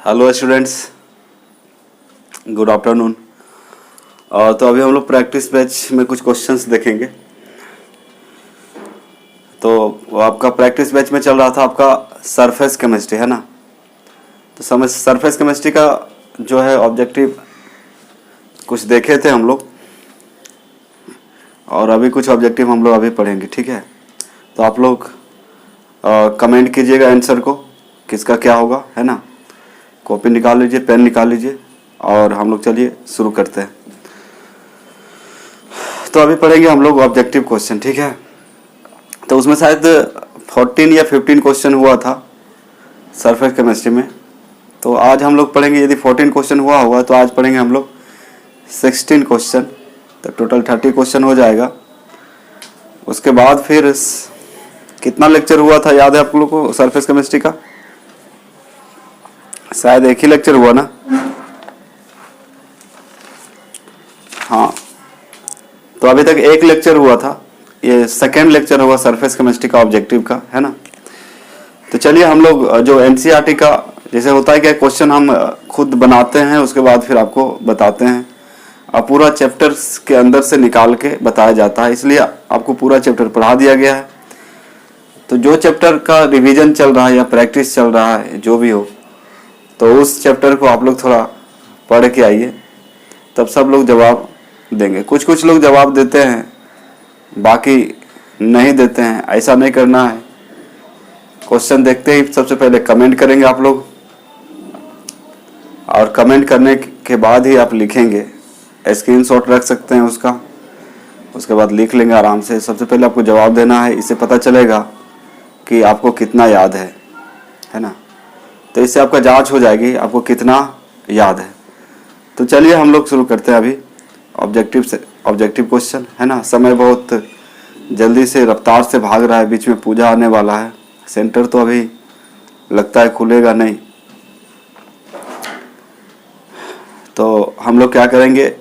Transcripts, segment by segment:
Hello students, good afternoon. तो अभी हम लोग प्रैक्टिस बैच में कुछ क्वेश्चंस देखेंगे। तो आपका प्रैक्टिस बैच में चल रहा था आपका सरफेस केमिस्ट्री, है ना। तो समझ सरफेस केमिस्ट्री का जो है ऑब्जेक्टिव कुछ देखे थे हम लोग, और अभी कुछ ऑब्जेक्टिव हम लोग अभी पढ़ेंगे, ठीक है। तो आप लोग कमेंट कीजिएगा आंसर को, किसका क्या होगा, है ना। कॉपी निकाल लीजिए, पेन निकाल लीजिए, और हम लोग चलिए शुरू करते हैं। तो अभी पढ़ेंगे हम लोग ऑब्जेक्टिव क्वेश्चन, ठीक है। तो उसमें शायद 14 या 15 क्वेश्चन हुआ था सरफेस केमिस्ट्री में। तो आज हम लोग पढ़ेंगे, यदि 14 क्वेश्चन हुआ होगा तो आज पढ़ेंगे हम लोग 16 क्वेश्चन। तो टोटल 30 क्वेश्चन हो जाएगा। उसके बाद फिर कितना लेक्चर हुआ था याद है आप लोग को सरफेस केमिस्ट्री का? शायद एक ही लेक्चर हुआ ना। हाँ, तो अभी तक एक लेक्चर हुआ था, ये सेकेंड लेक्चर हुआ सरफेस केमिस्ट्री का ऑब्जेक्टिव का, है ना। तो चलिए हम लोग जो एनसीईआरटी का जैसे होता है कि क्वेश्चन हम खुद बनाते हैं, उसके बाद फिर आपको बताते हैं। अब पूरा चैप्टर के अंदर से निकाल के बताया जाता है, इसलिए आपको पूरा चैप्टर पढ़ा दिया गया है। तो जो चैप्टर का रिवीजन चल रहा है या प्रैक्टिस चल रहा है, जो भी हो, तो उस चैप्टर को आप लोग थोड़ा पढ़ के आइए, तब सब लोग जवाब देंगे। कुछ कुछ लोग जवाब देते हैं, बाकी नहीं देते हैं। ऐसा नहीं करना है। क्वेश्चन देखते ही सबसे पहले कमेंट करेंगे आप लोग, और कमेंट करने के बाद ही आप लिखेंगे। स्क्रीनशॉट रख सकते हैं उसका, उसके बाद लिख लेंगे आराम से। सबसे पहले आपको जवाब देना है, इससे पता चलेगा कि आपको कितना याद है ना। तो इससे आपका जांच हो जाएगी आपको कितना याद है। तो चलिए हम लोग शुरू करते हैं अभी ऑब्जेक्टिव क्वेश्चन, है ना। समय बहुत जल्दी से रफ्तार से भाग रहा है, बीच में पूजा आने वाला है। सेंटर तो अभी लगता है खुलेगा नहीं। तो हम लोग क्या करेंगे,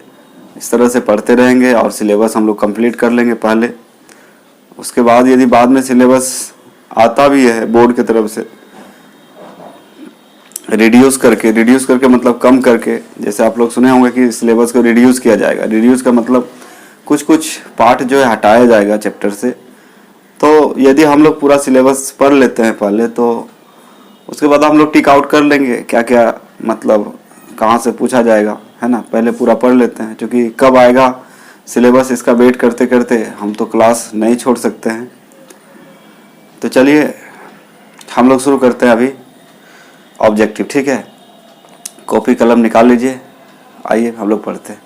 इस तरह से पढ़ते रहेंगे और सिलेबस हम लोग कंप्लीट कर लेंगे पहले। उसके बाद यदि बाद में सिलेबस आता भी है बोर्ड की तरफ से, रिड्यूस करके मतलब कम करके, जैसे आप लोग सुने होंगे कि सिलेबस को रिड्यूस किया जाएगा। रिड्यूस का मतलब कुछ कुछ पार्ट जो है हटाया जाएगा चैप्टर से। तो यदि हम लोग पूरा सिलेबस पढ़ लेते हैं पहले, तो उसके बाद हम लोग टिक आउट कर लेंगे क्या क्या मतलब कहाँ से पूछा जाएगा, है ना। पहले पूरा पढ़ लेते हैं, क्योंकि कब आएगा सिलेबस इसका वेट करते करते हम तो क्लास नहीं छोड़ सकते हैं। तो चलिए हम लोग शुरू करते हैं अभी ऑब्जेक्टिव, ठीक है। कॉपी कलम निकाल लीजिए, आइए हम लोग पढ़ते हैं।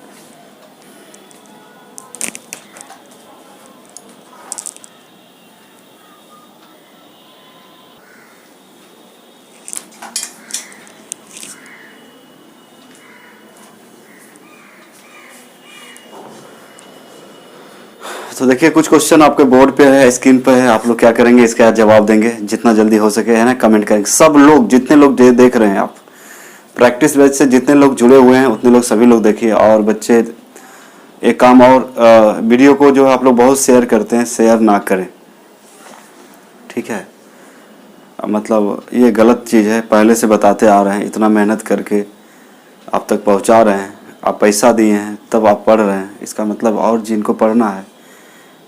तो देखिए कुछ क्वेश्चन आपके बोर्ड पे है, स्क्रीन पे है। आप लोग क्या करेंगे, इसका जवाब देंगे जितना जल्दी हो सके, है ना। कमेंट करेंगे सब लोग, जितने लोग देख रहे हैं आप प्रैक्टिस बैच से, जितने लोग जुड़े हुए हैं उतने लोग सभी लोग देखिए। और बच्चे एक काम और, वीडियो को जो आप लोग बहुत शेयर करते हैं, शेयर ना करें, ठीक है। मतलब ये गलत चीज़ है, पहले से बताते आ रहे हैं, इतना मेहनत करके आप तक पहुंचा रहे हैं, आप पैसा दिए हैं तब आप पढ़ रहे हैं। इसका मतलब और जिनको पढ़ना है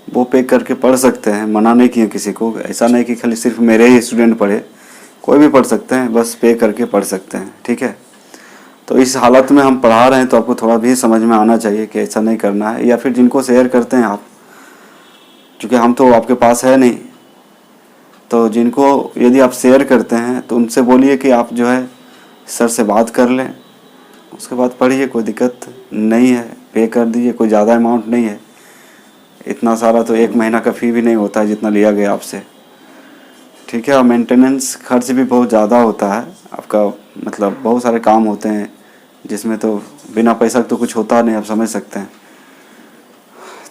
वो पे करके पढ़ सकते हैं, मना नहीं किए किसी को। ऐसा नहीं कि खाली सिर्फ मेरे ही स्टूडेंट पढ़े, कोई भी पढ़ सकते हैं, बस पे करके पढ़ सकते हैं, ठीक है। तो इस हालत में हम पढ़ा रहे हैं, तो आपको थोड़ा भी समझ में आना चाहिए कि ऐसा नहीं करना है। या फिर जिनको शेयर करते हैं आप, क्योंकि हम तो आपके पास है नहीं, तो जिनको यदि आप शेयर करते हैं तो उनसे बोलिए कि आप जो है सर से बात कर लें, उसके बाद पढ़िए, कोई दिक्कत नहीं है। पे कर दीजिए, कोई ज़्यादा अमाउंट नहीं है, इतना सारा तो एक महीना का फ़ी भी नहीं होता है जितना लिया गया आपसे, ठीक है। और मेंटेनेंस खर्च भी बहुत ज़्यादा होता है आपका, मतलब बहुत सारे काम होते हैं जिसमें तो बिना पैसा तो कुछ होता नहीं, आप समझ सकते हैं।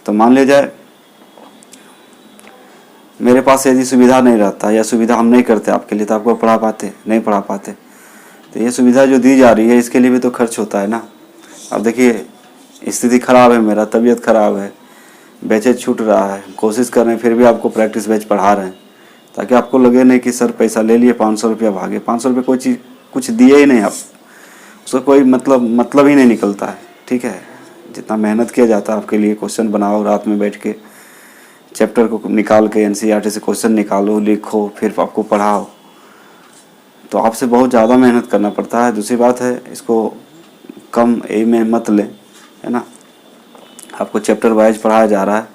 तो मान लिया जाए मेरे पास यदि सुविधा नहीं रहता, या सुविधा हम नहीं करते आपके लिए, तो आपको नहीं पढ़ा पाते। तो ये सुविधा जो दी जा रही है इसके लिए भी तो खर्च होता है ना। अब देखिए स्थिति ख़राब है, मेरा तबीयत ख़राब है, बैचेज छूट रहा है, कोशिश कर रहे हैं, फिर भी आपको प्रैक्टिस बैच पढ़ा रहे हैं, ताकि आपको लगे नहीं कि सर पैसा ले लिए 500 रुपया भागे। 500 रुपये कोई चीज़ कुछ दिए ही नहीं आप, उसका कोई मतलब ही नहीं निकलता है। ठीक है, जितना मेहनत किया जाता है आपके लिए, क्वेश्चन बनाओ रात में बैठ के, चैप्टर को निकाल के एनसीईआरटी से क्वेश्चन निकालो, लिखो, फिर आपको पढ़ाओ, तो आपसे बहुत ज़्यादा मेहनत करना पड़ता है। दूसरी बात है, इसको कम ए में मत लें, है ना। आपको चैप्टर वाइज पढ़ाया जा रहा है,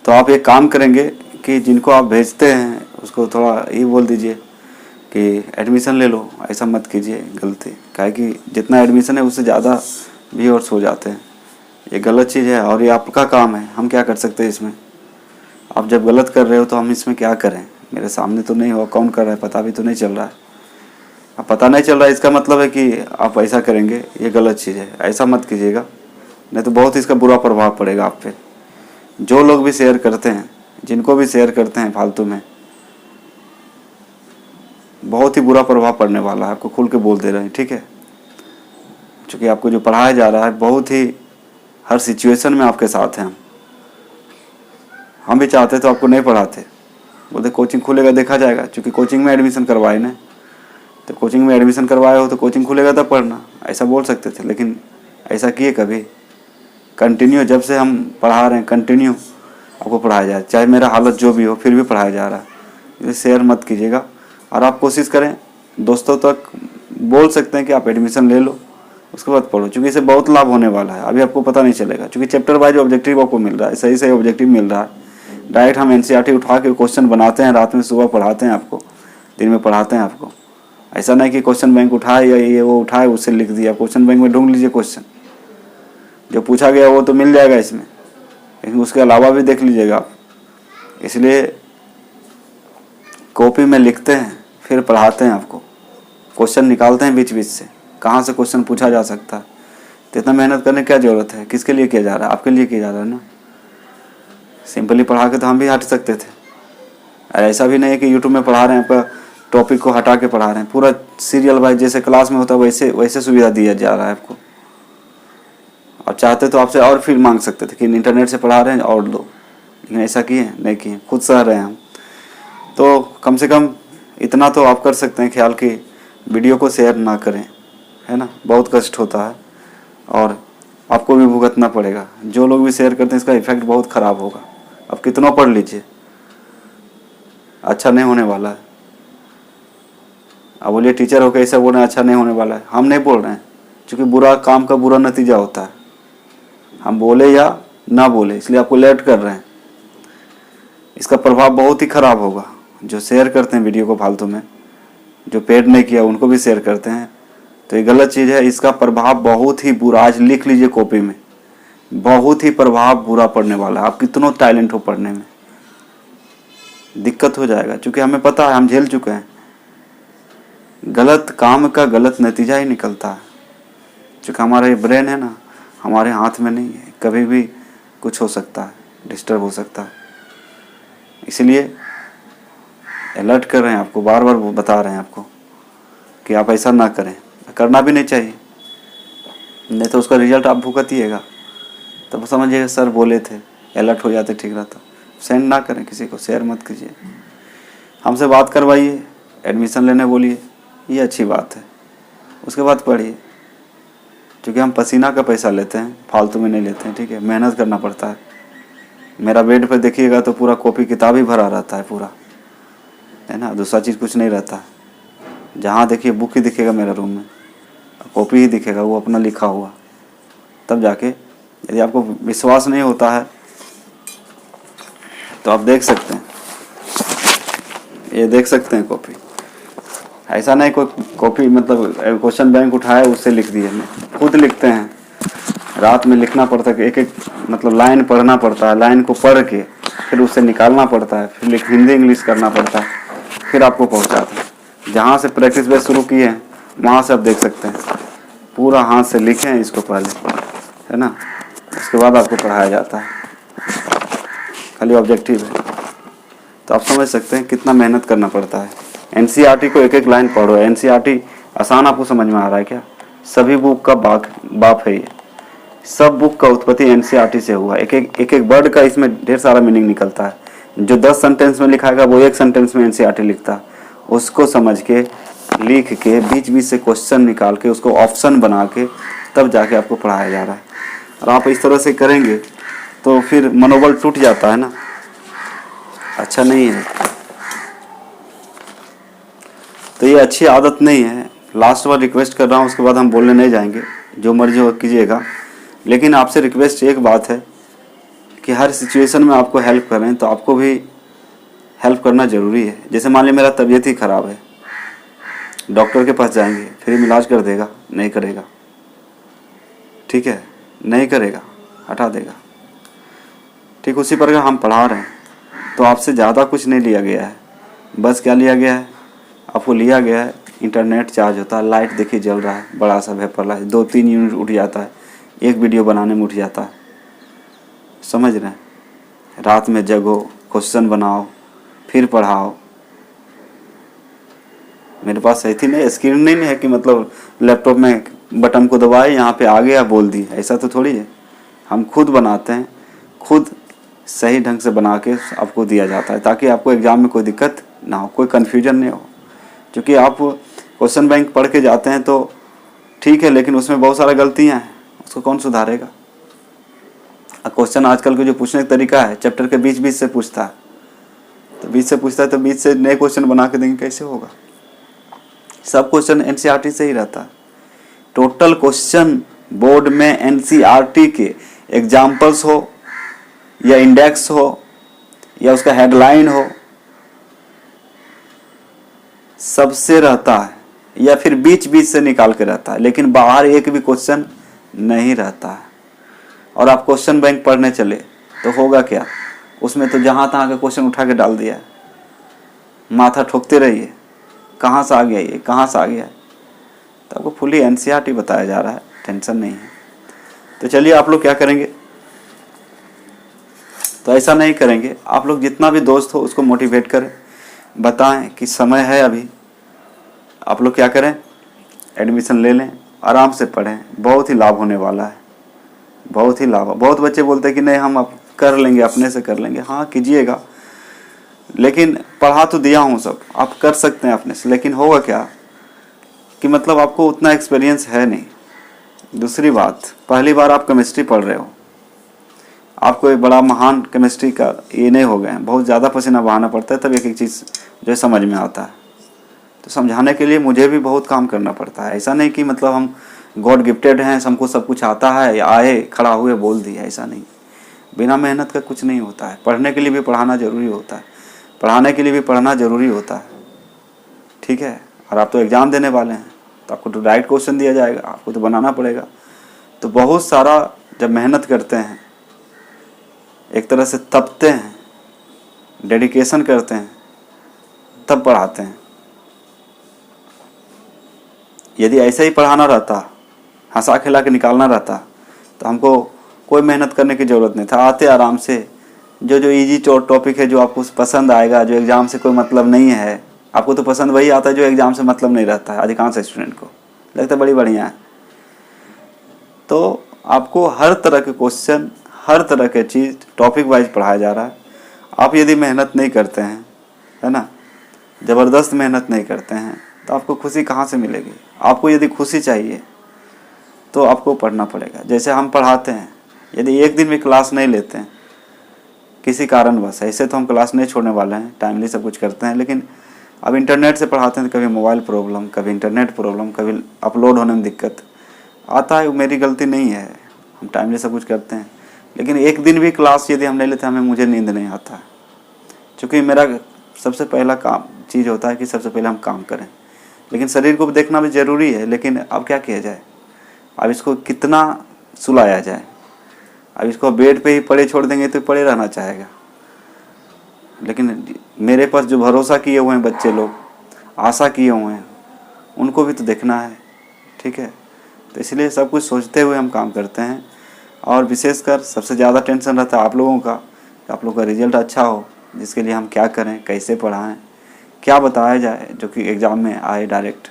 तो आप एक काम करेंगे कि जिनको आप भेजते हैं उसको थोड़ा ये बोल दीजिए कि एडमिशन ले लो। ऐसा मत कीजिए, गलती, काहे कि जितना एडमिशन है उससे ज़्यादा व्यूअर्स हो जाते हैं। ये गलत चीज़ है और ये आपका काम है, हम क्या कर सकते हैं इसमें। आप जब गलत कर रहे हो तो हम इसमें क्या करें। मेरे सामने तो नहीं हो, कौन कर रहा है पता भी तो नहीं चल रहा है। अब पता नहीं चल रहा है इसका मतलब है कि आप ऐसा करेंगे, ये गलत चीज़ है। ऐसा मत कीजिएगा, नहीं तो बहुत इसका बुरा प्रभाव पड़ेगा आप पे। जो लोग भी शेयर करते हैं, जिनको भी शेयर करते हैं फालतू में, बहुत ही बुरा प्रभाव पड़ने वाला है। आपको खुल के बोल दे रहे हैं, ठीक है। क्योंकि आपको जो पढ़ाया जा रहा है बहुत ही हर सिचुएशन में आपके साथ हैं। हम भी चाहते तो आपको नहीं पढ़ाते, बोलते कोचिंग खुलेगा देखा जाएगा। क्योंकि कोचिंग में एडमिशन करवाए ना, तो कोचिंग में एडमिशन करवाए हो तो कोचिंग खुलेगा तब पढ़ना, ऐसा बोल सकते थे। लेकिन ऐसा किए कभी? कंटिन्यू जब से हम पढ़ा रहे हैं, कंटिन्यू आपको पढ़ाया जाए, चाहे मेरा हालत जो भी हो फिर भी पढ़ाया जा रहा है। इसे शेयर मत कीजिएगा। और आप कोशिश करें दोस्तों तक बोल सकते हैं कि आप एडमिशन ले लो, उसके बाद पढ़ो, क्योंकि इससे बहुत लाभ होने वाला है। अभी आपको पता नहीं चलेगा, क्योंकि चैप्टर वाइज ऑब्जेक्टिव आपको मिल रहा है, सही सही ऑब्जेक्टिव मिल रहा है। डायरेक्ट हम एनसीईआरटी उठा के क्वेश्चन बनाते हैं, रात में सुबह पढ़ाते हैं आपको, दिन में पढ़ाते हैं आपको। ऐसा नहीं कि क्वेश्चन बैंक उठाए या ये वो उठाए उससे लिख दिया। क्वेश्चन बैंक में ढूंढ लीजिए, क्वेश्चन जो पूछा गया वो तो मिल जाएगा इसमें, लेकिन उसके अलावा भी देख लीजिएगा आप। इसलिए कॉपी में लिखते हैं फिर पढ़ाते हैं आपको, क्वेश्चन निकालते हैं बीच बीच से, कहाँ से क्वेश्चन पूछा जा सकता है। तो इतना मेहनत करने की क्या ज़रूरत है? किसके लिए किया जा रहा है? आपके लिए किया जा रहा है ना। सिंपली पढ़ा के तो हम भी हट सकते थे। और ऐसा भी नहीं है कि यूट्यूब में पढ़ा रहे हैं पर टॉपिक को हटा के पढ़ा रहे हैं। पूरा सीरियल वाइज जैसे क्लास में होता है वैसे सुविधा दिया जा रहा है आपको। और चाहते तो आपसे और फिर मांग सकते थे कि इंटरनेट से पढ़ा रहे हैं और दो, लेकिन ऐसा किए नहीं किए, खुद सह रहे हैं हम। तो कम से कम इतना तो आप कर सकते हैं ख्याल कि वीडियो को शेयर ना करें, है ना। बहुत कष्ट होता है और आपको भी भुगतना पड़ेगा। जो लोग भी शेयर करते हैं इसका इफेक्ट बहुत ख़राब होगा। अब कितना पढ़ लीजिए, अच्छा नहीं होने वाला है। अब बोलिए टीचर होकर ऐसा बोल रहे हैं अच्छा नहीं होने वाला है। हम नहीं बोल रहे हैं, क्योंकि बुरा काम का बुरा नतीजा होता है। हम बोले या ना बोले, इसलिए आपको अलर्ट कर रहे हैं। इसका प्रभाव बहुत ही ख़राब होगा। जो शेयर करते हैं वीडियो को फालतू में, जो पेड नहीं किया उनको भी शेयर करते हैं, तो ये गलत चीज़ है। इसका प्रभाव बहुत ही बुरा, आज लिख लीजिए कॉपी में, बहुत ही प्रभाव बुरा पड़ने वाला है। आप कितनों टैलेंट हो पढ़ने में, दिक्कत हो जाएगा। क्योंकि हमें पता है, हम झेल चुके हैं। गलत काम का गलत नतीजा ही निकलता है। क्योंकि हमारा ये ब्रेन है ना, हमारे हाथ में नहीं है, कभी भी कुछ हो सकता है, डिस्टर्ब हो सकता है। इसलिए अलर्ट कर रहे हैं आपको, बार बार बता रहे हैं आपको कि आप ऐसा ना करें। करना भी नहीं चाहिए, नहीं तो उसका रिजल्ट आप भुगतिएगा। तब समझिएगा सर बोले थे, अलर्ट हो जाते ठीक रहता। सेंड ना करें किसी को, शेयर मत कीजिए। हमसे बात करवाइए, एडमिशन लेने बोलिए, ये अच्छी बात है। उसके बाद पढ़िए, क्योंकि हम पसीना का पैसा लेते हैं, फालतू में नहीं लेते हैं, ठीक है। मेहनत करना पड़ता है। मेरा बेड पर देखिएगा तो पूरा कॉपी किताब ही भरा रहता है पूरा, है ना। दूसरा चीज़ कुछ नहीं रहता है। जहाँ देखिए बुक ही दिखेगा मेरा रूम में, कॉपी ही दिखेगा, वो अपना लिखा हुआ। तब जाके यदि आपको विश्वास नहीं होता है तो आप देख सकते हैं, ये देख सकते हैं कॉपी। ऐसा नहीं कोई कॉपी मतलब क्वेश्चन बैंक उठाया उससे लिख दिए, खुद लिखते हैं। रात में लिखना पड़ता है, एक एक मतलब लाइन पढ़ना पड़ता है, लाइन को पढ़ के फिर उससे निकालना पड़ता है, फिर हिंदी इंग्लिश करना पड़ता है, फिर आपको पहुंचाते हैं। जहाँ से प्रैक्टिस बेस शुरू किए हैं वहाँ से आप देख सकते हैं, पूरा हाथ से लिखे हैं इसको पहले, है ना। उसके बाद आपको पढ़ाया जाता है, खाली ऑब्जेक्टिव है। तो आप समझ सकते हैं कितना मेहनत करना पड़ता है। एनसीईआरटी को एक एक लाइन पढ़ो। एनसीईआरटी आसान आपको समझ में आ रहा है क्या? सभी बुक का बाप है ये। सब बुक का उत्पत्ति एनसीईआरटी से हुआ। एक एक वर्ड का इसमें ढेर सारा मीनिंग निकलता है। जो 10 सेंटेंस में लिखाएगा वो एक सेंटेंस में एनसीईआरटी लिखता है। उसको समझ के लिख के बीच बीच से क्वेश्चन निकाल के उसको ऑप्शन बना के तब जाके आपको पढ़ाया जा रहा है। और आप इस तरह से करेंगे तो फिर मनोबल टूट जाता है ना, अच्छा नहीं है। तो ये अच्छी आदत नहीं है। लास्ट बार रिक्वेस्ट कर रहा हूँ, उसके बाद हम बोलने नहीं जाएंगे, जो मर्जी हो कीजिएगा। लेकिन आपसे रिक्वेस्ट एक बात है कि हर सिचुएशन में आपको हेल्प करें, तो आपको भी हेल्प करना ज़रूरी है। जैसे मान लीजिए मेरा तबीयत ही ख़राब है, डॉक्टर के पास जाएंगे, फ्री में इलाज कर देगा? नहीं करेगा, ठीक है, नहीं करेगा, हटा देगा। ठीक उसी प्रकार हम पढ़ा रहे हैं, तो आपसे ज़्यादा कुछ नहीं लिया गया है। बस क्या लिया गया है, आपको लिया गया है इंटरनेट चार्ज होता है, लाइट देखिए जल रहा है, बड़ा सा वेपर लाइट 2-3 यूनिट उठ जाता है, एक वीडियो बनाने में उठ जाता है, समझ रहे हैं। रात में जगो, क्वेश्चन बनाओ, फिर पढ़ाओ। मेरे पास ऐसी नहीं स्क्रीन नहीं है कि मतलब लैपटॉप में बटन को दबाए यहाँ पे आ गया बोल दी, ऐसा तो थोड़ी है। हम खुद बनाते हैं, खुद सही ढंग से बना के आपको दिया जाता है, ताकि आपको एग्ज़ाम में कोई दिक्कत ना हो, कोई कन्फ्यूजन नहीं हो। क्योंकि आप क्वेश्चन बैंक पढ़ के जाते हैं तो ठीक है, लेकिन उसमें बहुत सारा गलतियाँ हैं, उसको कौन सुधारेगा। क्वेश्चन आजकल के जो पूछने का तरीका है, चैप्टर के बीच बीच से पूछता है, तो बीच से पूछता है तो बीच से नए क्वेश्चन बना के देंगे, कैसे होगा। सब क्वेश्चन एनसीईआरटी से ही रहता है। टोटल क्वेश्चन बोर्ड में एनसीईआरटी के एग्जाम्पल्स हो या इंडेक्स हो या उसका हेडलाइन हो, सबसे रहता है, या फिर बीच बीच से निकाल के रहता है, लेकिन बाहर एक भी क्वेश्चन नहीं रहता है। और आप क्वेश्चन बैंक पढ़ने चले तो होगा क्या, उसमें तो जहाँ तहाँ का क्वेश्चन उठा के डाल दिया है, माथा ठोकते रहिए, कहाँ से आ गया ये, कहाँ से आ गया। तो आपको फुली एनसीईआरटी बताया जा रहा है, टेंशन नहीं है। तो चलिए आप लोग क्या करेंगे, तो ऐसा नहीं करेंगे। आप लोग जितना भी दोस्त हो उसको मोटिवेट करें, बताएं कि समय है अभी, आप लोग क्या करें, एडमिशन ले लें, आराम से पढ़ें, बहुत ही लाभ होने वाला है, बहुत ही लाभ। बहुत बच्चे बोलते हैं कि नहीं हम अब कर लेंगे, अपने से कर लेंगे। हाँ कीजिएगा, लेकिन पढ़ा तो दिया हूँ सब, आप कर सकते हैं अपने से, लेकिन होगा क्या कि मतलब आपको उतना एक्सपीरियंस है नहीं। दूसरी बात, पहली बार आप केमिस्ट्री पढ़ रहे हो, आपको एक बड़ा महान केमिस्ट्री का ये नहीं हो गए हैं, बहुत ज़्यादा पसीना बहाना पड़ता है तब एक एक चीज़ जो समझ में आता है। तो समझाने के लिए मुझे भी बहुत काम करना पड़ता है। ऐसा नहीं कि मतलब हम गॉड गिफ्टेड हैं, हमको सब कुछ आता है, आए खड़ा हुए बोल दिया, ऐसा नहीं। बिना मेहनत का कुछ नहीं होता है। पढ़ने के लिए भी पढ़ाना ज़रूरी होता है, पढ़ाने के लिए भी पढ़ना ज़रूरी होता है, ठीक है। और आप तो एग्ज़ाम देने वाले हैं, तो आपको तो डायरेक्ट क्वेश्चन दिया जाएगा, आपको तो बनाना पड़ेगा। तो बहुत सारा जब मेहनत करते हैं, एक तरह से तपते हैं, डेडिकेशन करते हैं, तब पढ़ाते हैं। यदि ऐसा ही पढ़ाना रहता, हंसा खिला के निकालना रहता, तो हमको कोई मेहनत करने की ज़रूरत नहीं था। आते आराम से, जो जो इजी टॉपिक है, जो आपको पसंद आएगा, जो एग्ज़ाम से कोई मतलब नहीं है, आपको तो पसंद वही आता है जो एग्ज़ाम से मतलब नहीं रहता है। अधिकांश स्टूडेंट को लगता है बड़ी बढ़िया है। तो आपको हर तरह के क्वेश्चन, हर तरह के चीज़ टॉपिक वाइज पढ़ाया जा रहा है। आप यदि मेहनत नहीं करते हैं, है ना, ज़बरदस्त मेहनत नहीं करते हैं, तो आपको खुशी कहाँ से मिलेगी। आपको यदि खुशी चाहिए तो आपको पढ़ना पड़ेगा। जैसे हम पढ़ाते हैं, यदि एक दिन भी क्लास नहीं लेते हैं किसी कारणवश, ऐसे तो हम क्लास नहीं छोड़ने वाले हैं, टाइमली सब कुछ करते हैं, लेकिन अब इंटरनेट से पढ़ाते हैं तो कभी मोबाइल प्रॉब्लम, कभी इंटरनेट प्रॉब्लम, कभी अपलोड होने में दिक्कत आता है। मेरी गलती नहीं है, हम टाइमली सब कुछ करते हैं, लेकिन एक दिन भी क्लास यदि हम नहीं लेते, मुझे नींद नहीं आता। क्योंकि मेरा सबसे पहला काम चीज़ होता है कि सबसे पहले हम काम करें, लेकिन शरीर को देखना भी ज़रूरी है। लेकिन अब क्या किया जाए, अब इसको कितना सुलाया जाए। अब इसको बेड पे ही पड़े छोड़ देंगे तो पड़े रहना चाहेगा। लेकिन मेरे पास जो भरोसा किए हुए हैं बच्चे लोग, आशा किए हुए हैं, उनको भी तो देखना है, ठीक है। तो इसलिए सब कुछ सोचते हुए हम काम करते हैं। और विशेषकर सबसे ज़्यादा टेंशन रहता है आप लोगों का, कि आप लोगों का रिजल्ट अच्छा हो, जिसके लिए हम क्या करें, कैसे पढ़ाएं, क्या बताया जाए जो कि एग्ज़ाम में आए डायरेक्ट।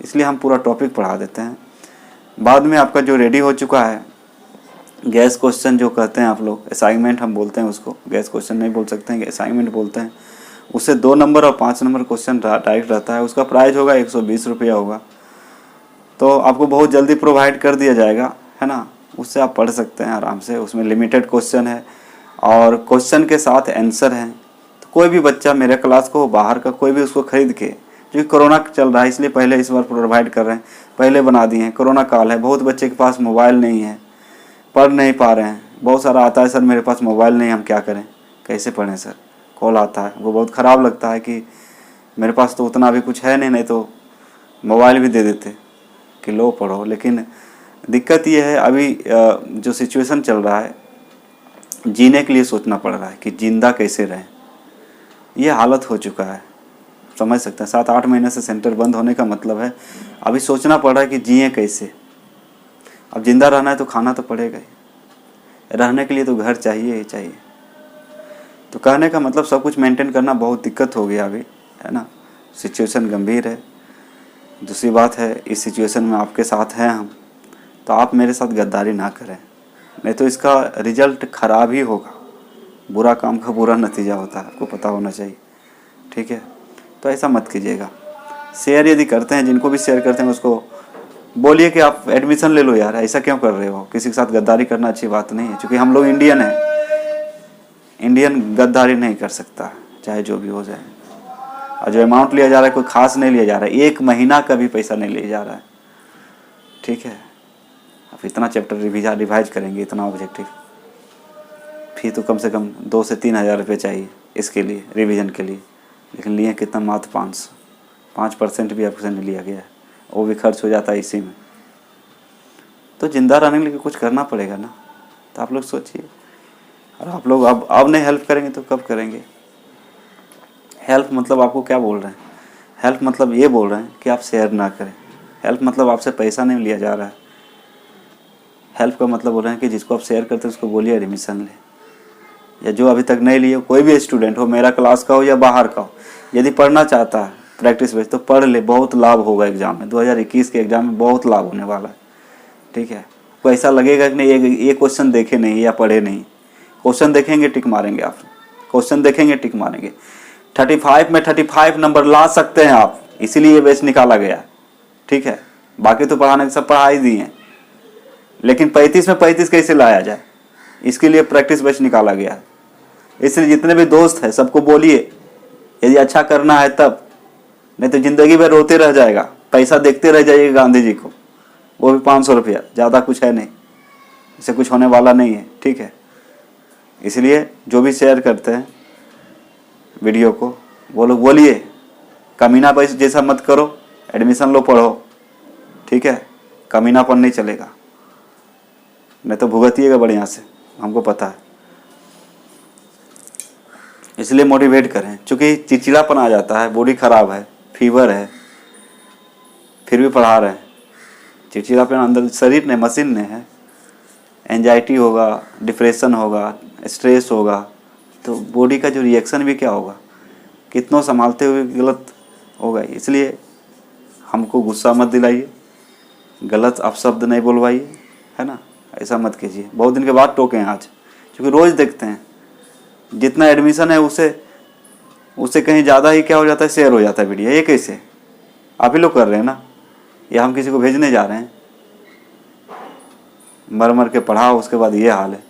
इसलिए हम पूरा टॉपिक पढ़ा देते हैं। बाद में आपका जो रेडी हो चुका है, गैस क्वेश्चन जो कहते हैं आप लोग, असाइनमेंट हम बोलते हैं उसको, गैस क्वेश्चन नहीं बोल सकते हैं, असाइनमेंट बोलते हैं, उससे 2 नंबर और 5 नंबर क्वेश्चन डायरेक्ट रहता है, उसका प्राइस होगा 120 रुपया होगा। तो आपको बहुत जल्दी प्रोवाइड कर दिया जाएगा, है ना। उससे आप पढ़ सकते हैं आराम से। उसमें लिमिटेड क्वेश्चन है और क्वेश्चन के साथ आंसर हैं। तो कोई भी बच्चा मेरे क्लास को, बाहर का कोई भी उसको खरीद के, क्योंकि कोरोना चल रहा है इसलिए पहले इस बार प्रोवाइड कर रहे हैं, पहले बना दिए हैं। कोरोना काल है, बहुत बच्चे के पास मोबाइल नहीं है, पढ़ नहीं पा रहे हैं। बहुत सारा आता है, सर मेरे पास मोबाइल नहीं, हम क्या करें, कैसे पढ़ें सर। कॉल आता है, वो बहुत ख़राब लगता है कि मेरे पास तो उतना अभी कुछ है नहीं, नहीं तो मोबाइल भी दे देते कि लो पढ़ो। लेकिन दिक्कत ये है अभी जो सिचुएशन चल रहा है, जीने के लिए सोचना पड़ रहा है कि जिंदा कैसे रहें। ये हालत हो चुका है, समझ सकते हैं। 7-8 महीने से सेंटर बंद होने का मतलब है अभी सोचना पड़ रहा है कि जिए कैसे। अब जिंदा रहना है तो खाना तो पड़ेगा ही, रहने के लिए तो घर चाहिए ही चाहिए। तो कहने का मतलब सब कुछ मेंटेन करना बहुत दिक्कत हो गया अभी, है ना। सिचुएशन गंभीर है। दूसरी बात है, इस सिचुएशन में आपके साथ हैं हम, तो आप मेरे साथ गद्दारी ना करें, नहीं तो इसका रिजल्ट खराब ही होगा। बुरा काम का बुरा नतीजा होता है, आपको पता होना चाहिए, ठीक है। तो ऐसा मत कीजिएगा। शेयर यदि करते हैं, जिनको भी शेयर करते हैं उसको बोलिए कि आप एडमिशन ले लो यार, ऐसा क्यों कर रहे हो। किसी के साथ गद्दारी करना अच्छी बात नहीं है, क्योंकि हम लोग इंडियन हैं। इंडियन गद्दारी नहीं कर सकता, चाहे जो भी हो जाए। और जो अमाउंट लिया जा रहा है कोई खास नहीं लिया जा रहा है, 1 महीना का भी पैसा नहीं लिया जा रहा है, ठीक है। अब इतना चैप्टर रिवाइज करेंगे, इतना ऑब्जेक्टिव, फी तो कम से कम 2 से 3 हज़ार रुपये चाहिए इसके लिए, रिवीजन के लिए। लेकिन लिए कितना, मात्र 500, 5% भी आपसे नहीं लिया गया है, वो भी खर्च हो जाता है इसी में। तो जिंदा रहने के लिए कुछ करना पड़ेगा ना। तो आप लोग सोचिए। और आप लोग अब नहीं हेल्प करेंगे तो कब करेंगे। हेल्प मतलब आपको क्या बोल रहे हैं, हेल्प मतलब ये बोल रहे हैं कि आप शेयर ना करें। हेल्प मतलब आपसे पैसा नहीं लिया जा रहा है। हेल्प का मतलब बोल रहे हैं कि जिसको आप शेयर करते हैं उसको बोलिए एडमिशन ले, या जो अभी तक नहीं लिए, कोई भी स्टूडेंट हो, मेरा क्लास का हो या बाहर का हो, यदि पढ़ना चाहता है प्रैक्टिस बेस तो पढ़ ले, बहुत लाभ होगा एग्जाम में। 2021 के एग्जाम में बहुत लाभ होने वाला है, ठीक है। आपको ऐसा लगेगा कि नहीं ये क्वेश्चन देखे नहीं या पढ़े नहीं। क्वेश्चन देखेंगे टिक मारेंगे आप, क्वेश्चन देखेंगे टिक मारेंगे। 35 में 35 नंबर ला सकते हैं आप, इसीलिए ये बैच निकाला गया, ठीक है। बाकी तो पढ़ाने के सब पढ़ा ही दिए हैं, लेकिन 35 में 35 कैसे लाया जाए, इसके लिए प्रैक्टिस बैच निकाला गया है। इसलिए जितने भी दोस्त हैं सबको बोलिए यदि अच्छा करना है तब, नहीं तो जिंदगी भर रोते रह जाएगा, पैसा देखते रह जाइएगा गांधी जी को, वो भी 500 रुपया, ज़्यादा कुछ है नहीं, इससे कुछ होने वाला नहीं है, ठीक है। इसलिए जो भी शेयर करते हैं वीडियो को, वो लोग बोलिए कमीना पैसे जैसा मत करो, एडमिशन लो पढ़ो, ठीक है। कमीनापन नहीं चलेगा, नहीं तो भुगतिएगा बढ़िया से, हमको पता है। इसलिए मोटिवेट करें, क्योंकि चिड़चिड़ापन आ जाता है, बॉडी खराब है, फीवर है, फिर भी पढ़ा रहे हैं। चिड़चिड़ापन अंदर शरीर ने, मशीन ने है। एंजाइटी होगा, डिप्रेशन होगा, स्ट्रेस होगा, तो बॉडी का जो रिएक्शन भी क्या होगा, कितनों संभालते हुए गलत होगा। इसलिए हमको गुस्सा मत दिलाइए, गलत अपशब्द नहीं बोलवाइए, है ना। ऐसा मत कीजिए। बहुत दिन के बाद टोके हैं आज, क्योंकि रोज़ देखते हैं जितना एडमिशन है उससे कहीं ज़्यादा ही क्या हो जाता है, शेयर हो जाता है वीडियो। ये कैसे, आप ही लोग कर रहे हैं ना, या हम किसी को भेजने जा रहे हैं। मर मर के पढ़ाओ, उसके बाद ये हाल है।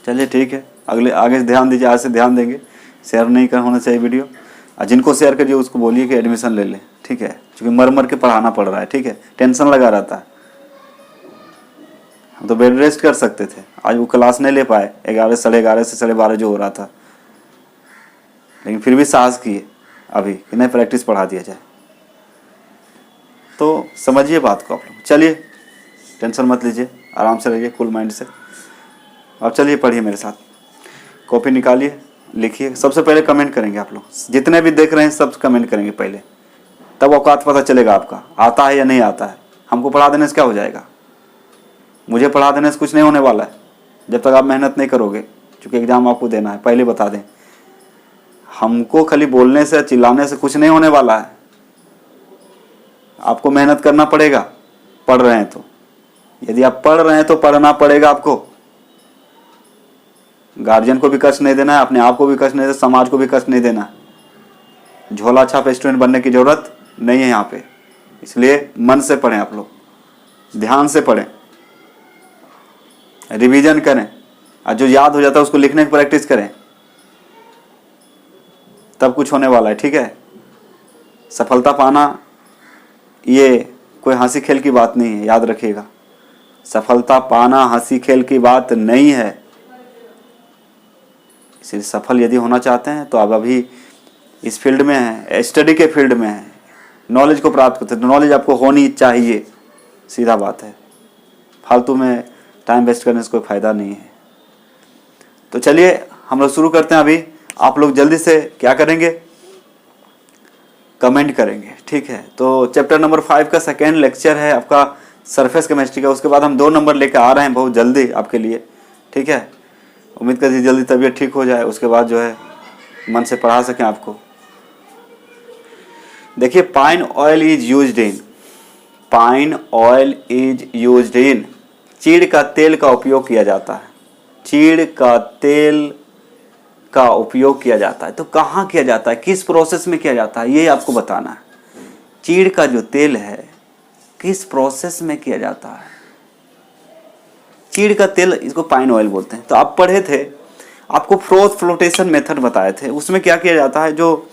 चलिए ठीक है, आगे से ध्यान दीजिए, आज से ध्यान देंगे। शेयर नहीं कर होना चाहिए वीडियो, और जिनको शेयर करिए उसको बोलिए कि एडमिशन ले ले, ठीक है। क्योंकि मर मर के पढ़ाना पड़ रहा है, ठीक है, टेंशन लगा रहता है। हम तो बेड रेस्ट कर सकते थे, आज वो क्लास नहीं ले पाए, 11, 11:30 से 12:30 जो हो रहा था, लेकिन फिर भी साहस किए अभी कि नहीं प्रैक्टिस पढ़ा दिया जाए। तो समझिए बात को आप लोग। चलिए, टेंशन मत लीजिए, आराम से रहिए, कूल माइंड से। अब चलिए पढ़िए मेरे साथ, कॉपी निकालिए, लिखिए। सबसे पहले कमेंट करेंगे आप लोग, जितने भी देख रहे हैं सब कमेंट करेंगे पहले, तब औकात पता चलेगा आपका, आता है या नहीं आता है। हमको पढ़ा देने से क्या हो जाएगा, मुझे पढ़ा देने से कुछ नहीं होने वाला है, जब तक आप मेहनत नहीं करोगे, क्योंकि एग्ज़ाम आपको देना है। पहले बता दें, हमको खाली बोलने से, चिल्लाने से कुछ नहीं होने वाला है। आपको मेहनत करना पड़ेगा, पढ़ रहे हैं तो। यदि आप पढ़ रहे हैं तो पढ़ना पड़ेगा आपको, गार्जियन को भी कष्ट नहीं देना है, अपने आप को भी कष्ट नहीं देना, समाज को भी कष्ट नहीं देना है। झोला छाप स्टूडेंट बनने की जरूरत नहीं है यहाँ पे। इसलिए मन से पढ़ें, आप लोग ध्यान से पढ़ें, रिवीजन करें, और जो याद हो जाता है उसको लिखने की प्रैक्टिस करें, तब कुछ होने वाला है। ठीक है, सफलता पाना ये कोई हंसी खेल की बात नहीं है, याद रखिएगा। सफलता पाना हंसी खेल की बात नहीं है। इसलिए सफल यदि होना चाहते हैं तो आप अभी इस फील्ड में हैं, स्टडी के फील्ड में हैं, नॉलेज को प्राप्त करते हैं, तो नॉलेज आपको होनी चाहिए, सीधा बात है। फालतू में टाइम वेस्ट करने से कोई फायदा नहीं है। तो चलिए हम लोग शुरू करते हैं। अभी आप लोग जल्दी से क्या करेंगे, कमेंट करेंगे। ठीक है, तो चैप्टर नंबर 5 का सेकेंड लेक्चर है आपका सरफेस केमिस्ट्री का। उसके बाद हम 2 नंबर लेकर आ रहे हैं बहुत जल्दी आपके लिए। ठीक है, उम्मीद करती जल्दी तबीयत ठीक हो जाए, उसके बाद जो है मन से पढ़ा सकें आपको। देखिए, pine oil is used in, pine oil is used in, चीड़ का तेल का उपयोग किया जाता है। चीड़ का तेल का उपयोग किया जाता है। तो कहाँ किया जाता है, किस प्रोसेस में किया जाता है, ये आपको बताना है। चीड़ का जो तेल है किस प्रोसेस में किया जाता है। चीड़ का तेल, इसको पाइन ऑयल बोलते हैं। तो आप पढ़े थे, आपको फ्रोथ फ्लोटेशन मेथड बताए थे। उसमें क्या किया जाता है, जो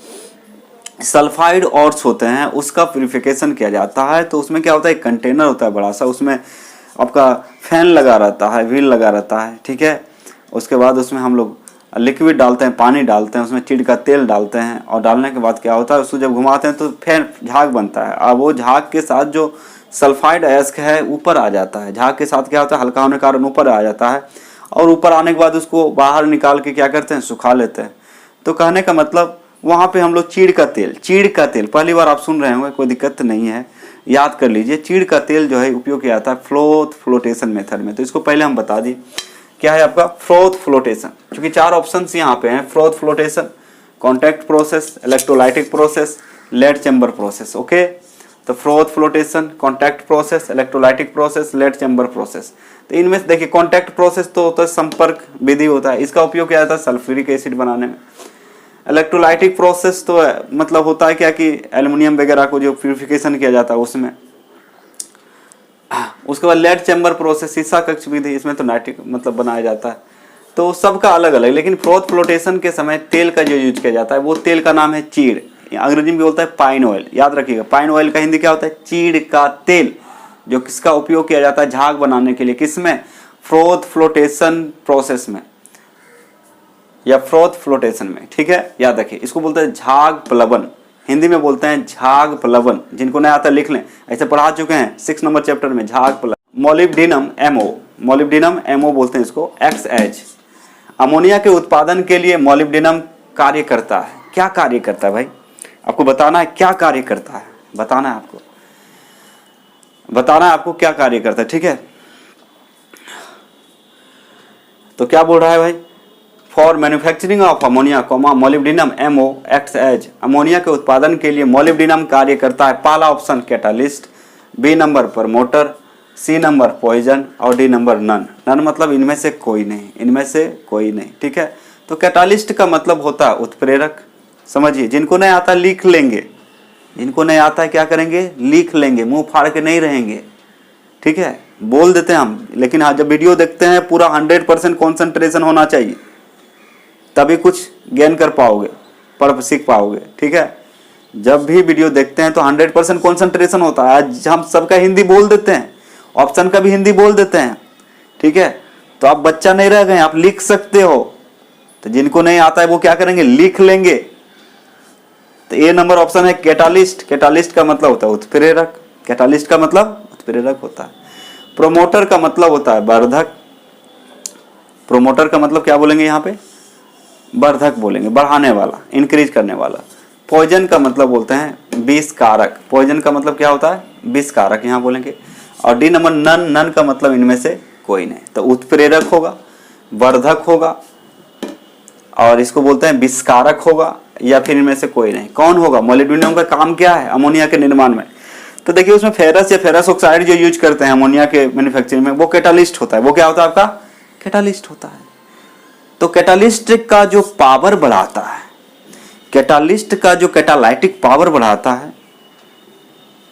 सल्फाइड ऑर्स होते हैं उसका प्यूरिफिकेशन किया जाता है। तो उसमें क्या होता है, एक कंटेनर होता है बड़ा सा, उसमें आपका फैन लगा रहता है, व्हील लगा रहता है। ठीक है, उसके बाद उसमें हम लोग लिक्विड डालते हैं, पानी डालते हैं, उसमें चीड़ का तेल डालते हैं, और डालने के बाद क्या होता है, उसको जब घुमाते हैं तो फिर झाग बनता है। और वो झाग के साथ जो सल्फाइड अयस्क है ऊपर आ जाता है। झाग के साथ क्या होता है, हल्का होने के कारण ऊपर आ जाता है, और ऊपर आने के बाद उसको बाहर निकाल के क्या करते हैं, सुखा लेते हैं। तो कहने का मतलब वहाँ पे हम लोग चीड़ का तेल पहली बार आप सुन रहे होंगे, कोई दिक्कत नहीं है, याद कर लीजिए। चीड़ का तेल जो है उपयोग किया जाता है फ्लोटेशन मेथड में। तो इसको पहले हम बता दिए क्या है आपका फ्रोथ फ्लोटेशन। क्योंकि 4 ऑप्शंस यहाँ पे हैं, froth flotation, contact process, electrolytic process, lead chamber process. Okay, तो froth flotation, contact process, electrolytic process, lead chamber process. तो इनमें से देखिए, कॉन्टैक्ट प्रोसेस तो होता है संपर्क विधि होता है, इसका उपयोग किया जाता है सल्फ्यूरिक एसिड बनाने में। इलेक्ट्रोलाइटिक प्रोसेस तो मतलब होता है क्या कि एल्युमिनियम वगैरह को जो प्यूरिफिकेशन किया जाता है उसमें। उसके बाद लेड चैम्बर प्रोसेस, शीशा कक्ष विधि, इसमें तो नाइट्रिक मतलब बनाया जाता है। तो सबका अलग अलग, लेकिन फ्रोथ फ्लोटेशन के समय तेल का जो यूज किया जाता है वो तेल का नाम है चीड़, अंग्रेजी में बोलता है पाइन ऑयल। याद रखिएगा, पाइन ऑयल का हिंदी क्या होता है, चीड़ का तेल, जो किसका उपयोग किया जाता है, झाग बनाने के लिए। किसमें, फ्रोथ फ्लोटेशन प्रोसेस में या फ्रोथ फ्लोटेशन में। ठीक है, याद रखिए, इसको बोलते हैं झाग प्लवन, हिंदी में बोलते हैं झाग प्लवन। जिनको नहीं आता लिख लें, ऐसे पढ़ा चुके हैं 6 नंबर चैप्टर में, झाग प्लवन। मोलिब्डेनम एमओ बोलते हैं इसको, एक्स एच, अमोनिया के उत्पादन के लिए मोलिब्डेनम कार्य करता है। क्या कार्य करता है भाई, आपको बताना है क्या कार्य करता है, बताना है आपको क्या कार्य करता है। ठीक है, तो क्या बोल रहा है भाई, for manufacturing of ammonia molybdenum MOXH, ammonia के उत्पादन के लिए मोलिब्डेनम कार्य करता है। पहला option catalyst, B number promoter, C number poison, और डी नंबर नन मतलब इनमें से कोई नहीं। ठीक है, तो कैटालिस्ट का मतलब होता है उत्प्रेरक। समझिए, जिनको नहीं आता लिख लेंगे, जिनको नहीं आता है क्या करेंगे, लिख लेंगे, मुंह फाड़ के नहीं रहेंगे। ठीक है, बोल देते हैं हम, लेकिन हाँ जब वीडियो देखते हैं पूरा 100% कॉन्सेंट्रेशन होना चाहिए, तभी कुछ गेन कर पाओगे, पढ़ सीख पाओगे। ठीक है, जब भी वीडियो देखते हैं तो 100% कॉन्सेंट्रेशन होता है। आज हम सबका हिंदी बोल देते हैं, ऑप्शन का भी हिंदी बोल देते हैं। ठीक है, तो आप बच्चा नहीं रह गए, आप लिख सकते हो। तो जिनको नहीं आता है वो क्या करेंगे, लिख लेंगे। तो ए नंबर ऑप्शन है कैटालिस्ट का मतलब होता है उत्प्रेरक, कैटालिस्ट का मतलब उत्प्रेरक होता है। प्रोमोटर का मतलब होता है वर्धक, प्रोमोटर का मतलब क्या बोलेंगे यहाँ पे, वर्धक बोलेंगे, बढ़ाने वाला, इंक्रीज करने वाला। पॉइजन का मतलब बोलते हैं विष कारक, पॉइजन का मतलब क्या होता है, विष कारक यहाँ बोलेंगे। और डी नंबर नन का मतलब इनमें से कोई नहीं। तो उत्प्रेरक होगा, वर्धक होगा, और इसको बोलते हैं विषकारक होगा, या फिर इनमें से कोई नहीं। कौन होगा, मोलिब्डेनम का काम क्या है अमोनिया के निर्माण में। तो देखिए, उसमें फेरस या फेरस ऑक्साइड जो यूज करते हैं अमोनिया के मैन्युफैक्चरिंग में, वो कैटालिस्ट होता है। वो क्या होता है आपका, कैटालिस्ट होता है। तो कैटालिस्ट का जो पावर बढ़ाता है, कैटालिस्ट का जो कैटालाइटिक पावर बढ़ाता है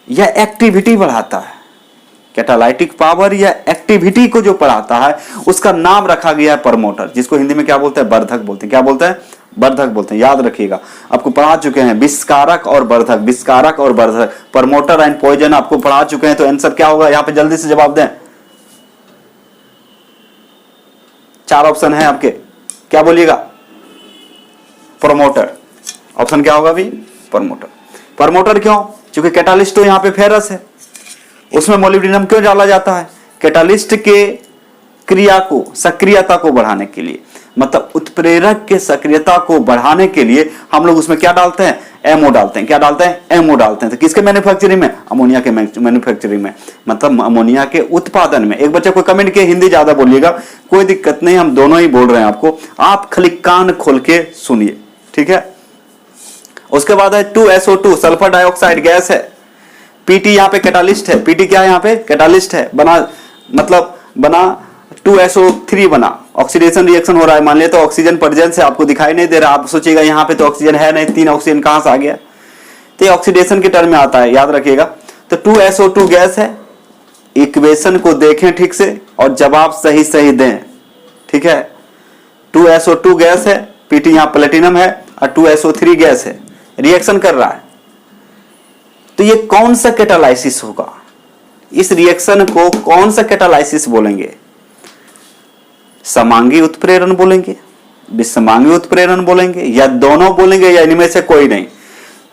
या एक्टिविटी बढ़ाता है, कैटालाइटिक पावर या एक्टिविटी को जो बढ़ाता है उसका नाम रखा गया है प्रमोटर, जिसको हिंदी में क्या बोलते हैं, वर्धक बोलते हैं। क्या बोलते हैं, वर्धक बोलते हैं। याद रखिएगा, आपको पढ़ा चुके हैं विस्कारक और वर्धक, विस्कारक और वर्धक, प्रमोटर एंड पॉइजन आपको पढ़ा चुके हैं। तो आंसर क्या होगा यहां पे, जल्दी से जवाब दें। 4 ऑप्शन है आपके, क्या बोलिएगा, प्रमोटर। ऑप्शन क्या होगा भी, प्रमोटर। प्रमोटर क्यों, क्योंकि कैटालिस्ट तो यहां पे फेरस है, उसमें मोलिब्डेनम क्यों डाला जाता है, कैटालिस्ट के क्रिया को, सक्रियता को बढ़ाने के लिए, मतलब उत्प्रेरक के सक्रियता को बढ़ाने के लिए हम लोग उसमें क्या डालते हैं, एमओ डालते हैं। क्या डालते हैं, एमओ डालते हैं। तो किसके मैन्युफैक्चरिंग में, अमोनिया के मैन्युफैक्चरिंग में, मतलब अमोनिया के उत्पादन में। एक बच्चे को कमेंट किए हिंदी ज्यादा बोलिएगा, कोई दिक्कत नहीं, हम दोनों ही बोल रहे हैं आपको, आप खाली कान खोल के सुनिए, ठीक है। उसके बाद है 2SO2 सल्फर डाइऑक्साइड गैस है। पीटी यहाँ पे कैटालिस्ट है, पीटी क्या है यहाँ पे, कैटालिस्ट है। बना मतलब बना 2SO3 बना, ऑक्सीडेशन रिएक्शन हो रहा है। मान लिया तो ऑक्सीजन प्रेजेंस है, आपको दिखाई नहीं दे रहा, आप सोचिएगा यहाँ पे तो ऑक्सीजन है नहीं, 3 ऑक्सीजन कहां से आ गया, तो ये ऑक्सीडेशन के टर्म में आता है, याद रखिएगा। तो 2SO2 गैस है। इक्वेशन को देखें ठीक से और जवाब सही सही दें, ठीक है। 2SO2 गैस है, पीटी यहाँ प्लेटिनम है और 2SO3 गैस है, रिएक्शन कर रहा है। तो ये कौन सा कैटालाइसिस होगा, इस रिएक्शन को कौन सा कैटालाइसिस बोलेंगे, समांगी उत्प्रेरण बोलेंगे, विषमांगी उत्प्रेरण बोलेंगे, या दोनों बोलेंगे, या इनमें से कोई नहीं।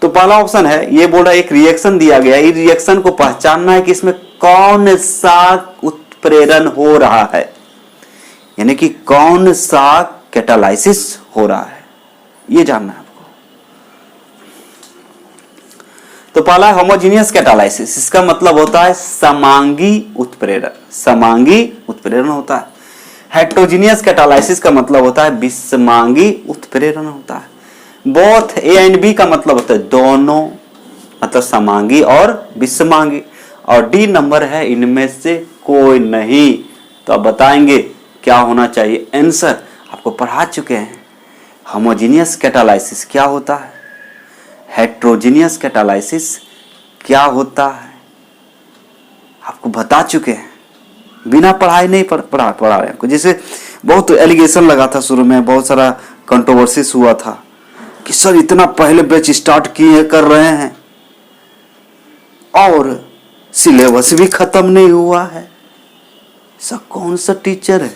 तो पहला ऑप्शन है, ये बोल रहा है एक रिएक्शन दिया गया, इस रिएक्शन को पहचानना है कि इसमें कौन सा उत्प्रेरण हो रहा है, यानी कि कौन सा कैटालाइसिस हो रहा है, ये जानना है आपको। तो पहला है होमोजीनियस कैटालाइसिस, इसका मतलब होता है समांगी उत्प्रेरण, समांगी उत्प्रेरण होता है। हेट्रोजीनियस कैटालाइसिस का मतलब होता है विषमांगी उत्प्रेरण होता है। बोथ ए एंड बी का मतलब होता है दोनों, मतलब समांगी और विषमांगी। और डी नंबर है इनमें से कोई नहीं। तो आप बताएंगे क्या होना चाहिए आंसर, आपको पढ़ा चुके हैं। होमोजीनियस कैटालाइसिस क्या होता है, हेट्रोजीनियस कैटालाइसिस क्या होता है, आपको बता चुके हैं, बिना पढ़ाई नहीं पढ़ा रहे हैं। जैसे बहुत एलिगेशन लगा था शुरू में, बहुत सारा कंट्रोवर्सीज हुआ था कि सर इतना पहले बैच स्टार्ट किए कर रहे हैं और सिलेबस भी खत्म नहीं हुआ है, सब कौन सा टीचर है।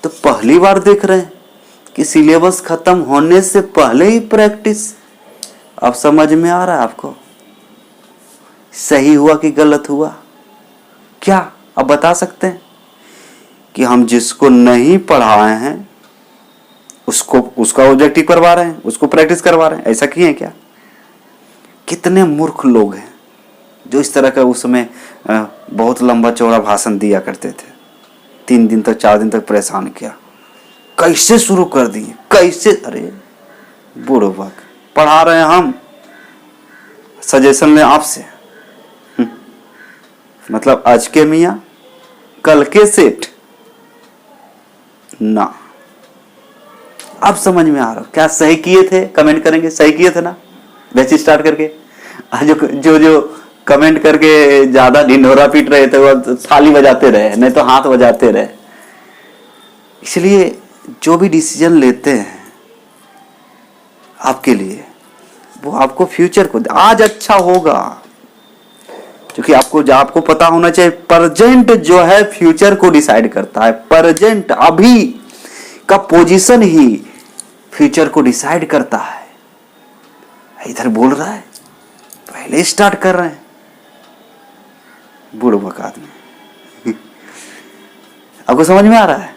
तो पहली बार देख रहे हैं कि सिलेबस खत्म होने से पहले ही प्रैक्टिस। अब समझ में आ रहा है आपको, सही हुआ कि गलत हुआ, क्या अब बता सकते हैं कि हम जिसको नहीं पढ़ाए हैं उसको उसका ऑब्जेक्टिव करवा रहे हैं, उसको प्रैक्टिस करवा रहे हैं, ऐसा किए हैं क्या। कितने मूर्ख लोग हैं जो इस तरह का उस समय बहुत लंबा चौड़ा भाषण दिया करते थे, 3 दिन तक 4 दिन तक परेशान किया, कैसे शुरू कर दिए, कैसे, अरे बूढ़ो बाक, पढ़ा रहे हैं हम, सजेशन लें आपसे। मतलब आज के मियाँ कल के सेठ ना। अब समझ में आ रहा क्या सही किए थे, कमेंट करेंगे सही किए थे ना बैच स्टार्ट करके। जो कमेंट करके ज्यादा ढिंढोरा पीट रहे थे वो थाली बजाते रहे, नहीं तो हाथ बजाते रहे। इसलिए जो भी डिसीजन लेते हैं आपके लिए, वो आपको फ्यूचर को आज अच्छा होगा, क्योंकि आपको पता होना चाहिए प्रेजेंट जो है फ्यूचर को डिसाइड करता है। प्रेजेंट अभी का पोजीशन ही फ्यूचर को डिसाइड करता है। इधर बोल रहा है, पहले स्टार्ट कर रहे हैं, बूढ़ो बकात में। आपको समझ में आ रहा है,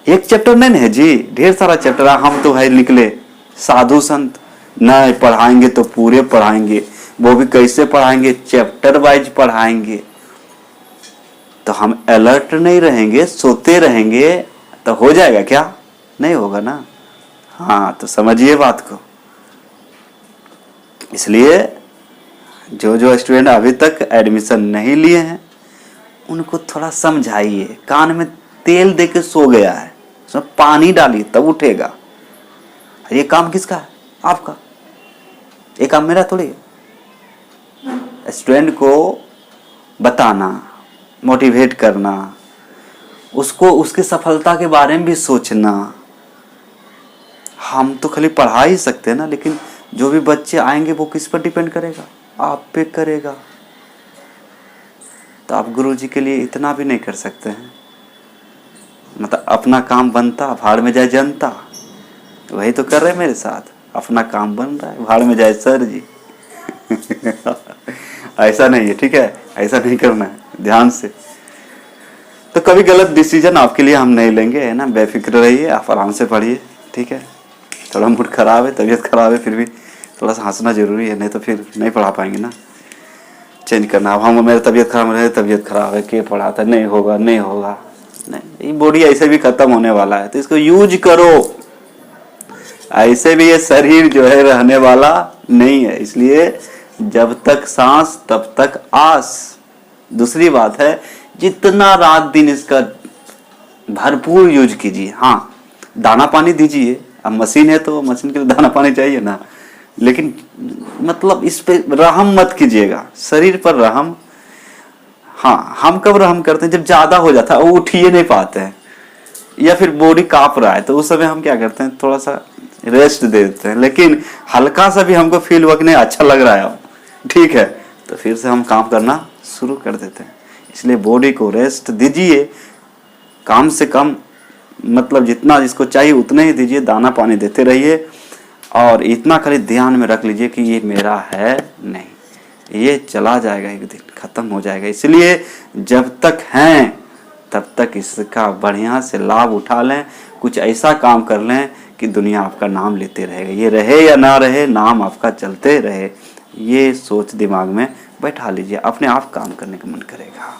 एक चैप्टर नहीं है जी, ढेर सारा चैप्टर। हम तो भाई निकले साधु संत, नहीं पढ़ाएंगे तो पूरे पढ़ाएंगे, वो भी कैसे पढ़ाएंगे, चैप्टर वाइज पढ़ाएंगे। तो हम अलर्ट नहीं रहेंगे, सोते रहेंगे तो हो जाएगा क्या, नहीं होगा ना। हाँ, तो समझिए बात को। इसलिए जो स्टूडेंट अभी तक एडमिशन नहीं लिए हैं उनको थोड़ा समझाइए, कान में तेल दे के सो गया है, उसमें पानी डालिए तब उठेगा। ये काम किसका है? आपका। ये काम मेरा थोड़ी है। स्टूडेंट को बताना, मोटिवेट करना, उसको उसकी सफलता के बारे में भी सोचना। हम तो खाली पढ़ा ही सकते हैं ना, लेकिन जो भी बच्चे आएंगे वो किस पर डिपेंड करेगा? आप पे करेगा। तो आप गुरुजी के लिए इतना भी नहीं कर सकते हैं। मतलब अपना काम बनता, भाड़ में जाए जनता। वही तो कर रहे हैं मेरे साथ। अपना काम बन रहा है, भाड़ में जाए सर जी। ऐसा नहीं है, ठीक है? ऐसा नहीं करना है, ध्यान से। तो कभी गलत डिसीजन आपके लिए हम नहीं लेंगे, है ना? बेफिक्र रहिए, आप आराम से पढ़िए, ठीक है? थोड़ा मूड खराब है, तबीयत खराब है, फिर भी थोड़ा सा हंसना जरूरी है, नहीं तो फिर नहीं पढ़ा पाएंगे ना। चेंज करना। अब हम मेरी तबीयत खराब है, तबीयत खराब है, के पढ़ाता नहीं होगा, नहीं होगा, नहीं। ये बॉडी ऐसे भी खत्म होने वाला है, तो इसको यूज करो। ऐसे भी ये शरीर जो है रहने वाला नहीं है, इसलिए जब तक सांस तब तक आस। दूसरी बात है, जितना रात दिन इसका भरपूर यूज कीजिए। हाँ, दाना पानी दीजिए। अब मशीन है तो मशीन के लिए दाना पानी चाहिए ना, लेकिन मतलब इस पे रहम मत कीजिएगा, शरीर पर रहम। हाँ, हम कब रहम करते हैं? जब ज्यादा हो जाता है, वो उठ ही नहीं पाते हैं, या फिर बॉडी कांप रहा है, तो उस समय हम क्या करते हैं? थोड़ा सा रेस्ट दे देते हैं। लेकिन हल्का सा भी हमको फील हुआ कि नहीं अच्छा लग रहा है, ठीक है, तो फिर से हम काम करना शुरू कर देते हैं। इसलिए बॉडी को रेस्ट दीजिए, कम से कम, मतलब जितना जिसको चाहिए उतने ही दीजिए, दाना पानी देते रहिए। और इतना खाली ध्यान में रख लीजिए कि ये मेरा है नहीं, ये चला जाएगा, एक दिन खत्म हो जाएगा। इसलिए जब तक हैं तब तक इसका बढ़िया से लाभ उठा लें, कुछ ऐसा काम कर लें कि दुनिया आपका नाम लेते रहेगा। ये रहे या ना रहे, नाम आपका चलते रहे, ये सोच दिमाग में बैठा लीजिए, अपने आप काम करने का मन करेगा।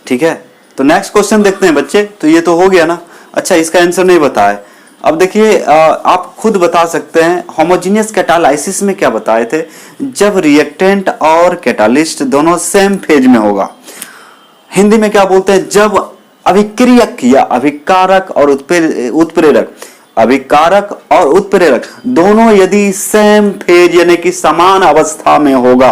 ठीक है, तो नेक्स्ट क्वेश्चन देखते हैं बच्चे। तो ये तो हो गया ना। अच्छा, इसका आंसर नहीं बताए। अब देखिए, आप खुद बता सकते हैं। होमोजेनियस कैटालाइसिस में क्या बताए थे? जब रिएक्टेंट और कैटालिस्ट दोनों सेम फेज में होगा। हिंदी में क्या बोलते हैं? जब अभिक्रियक या अभिकारक और उत्प्रेरक, अभिकारक और उत्प्रेरक दोनों यदि सेम फेज यानी कि समान अवस्था में होगा।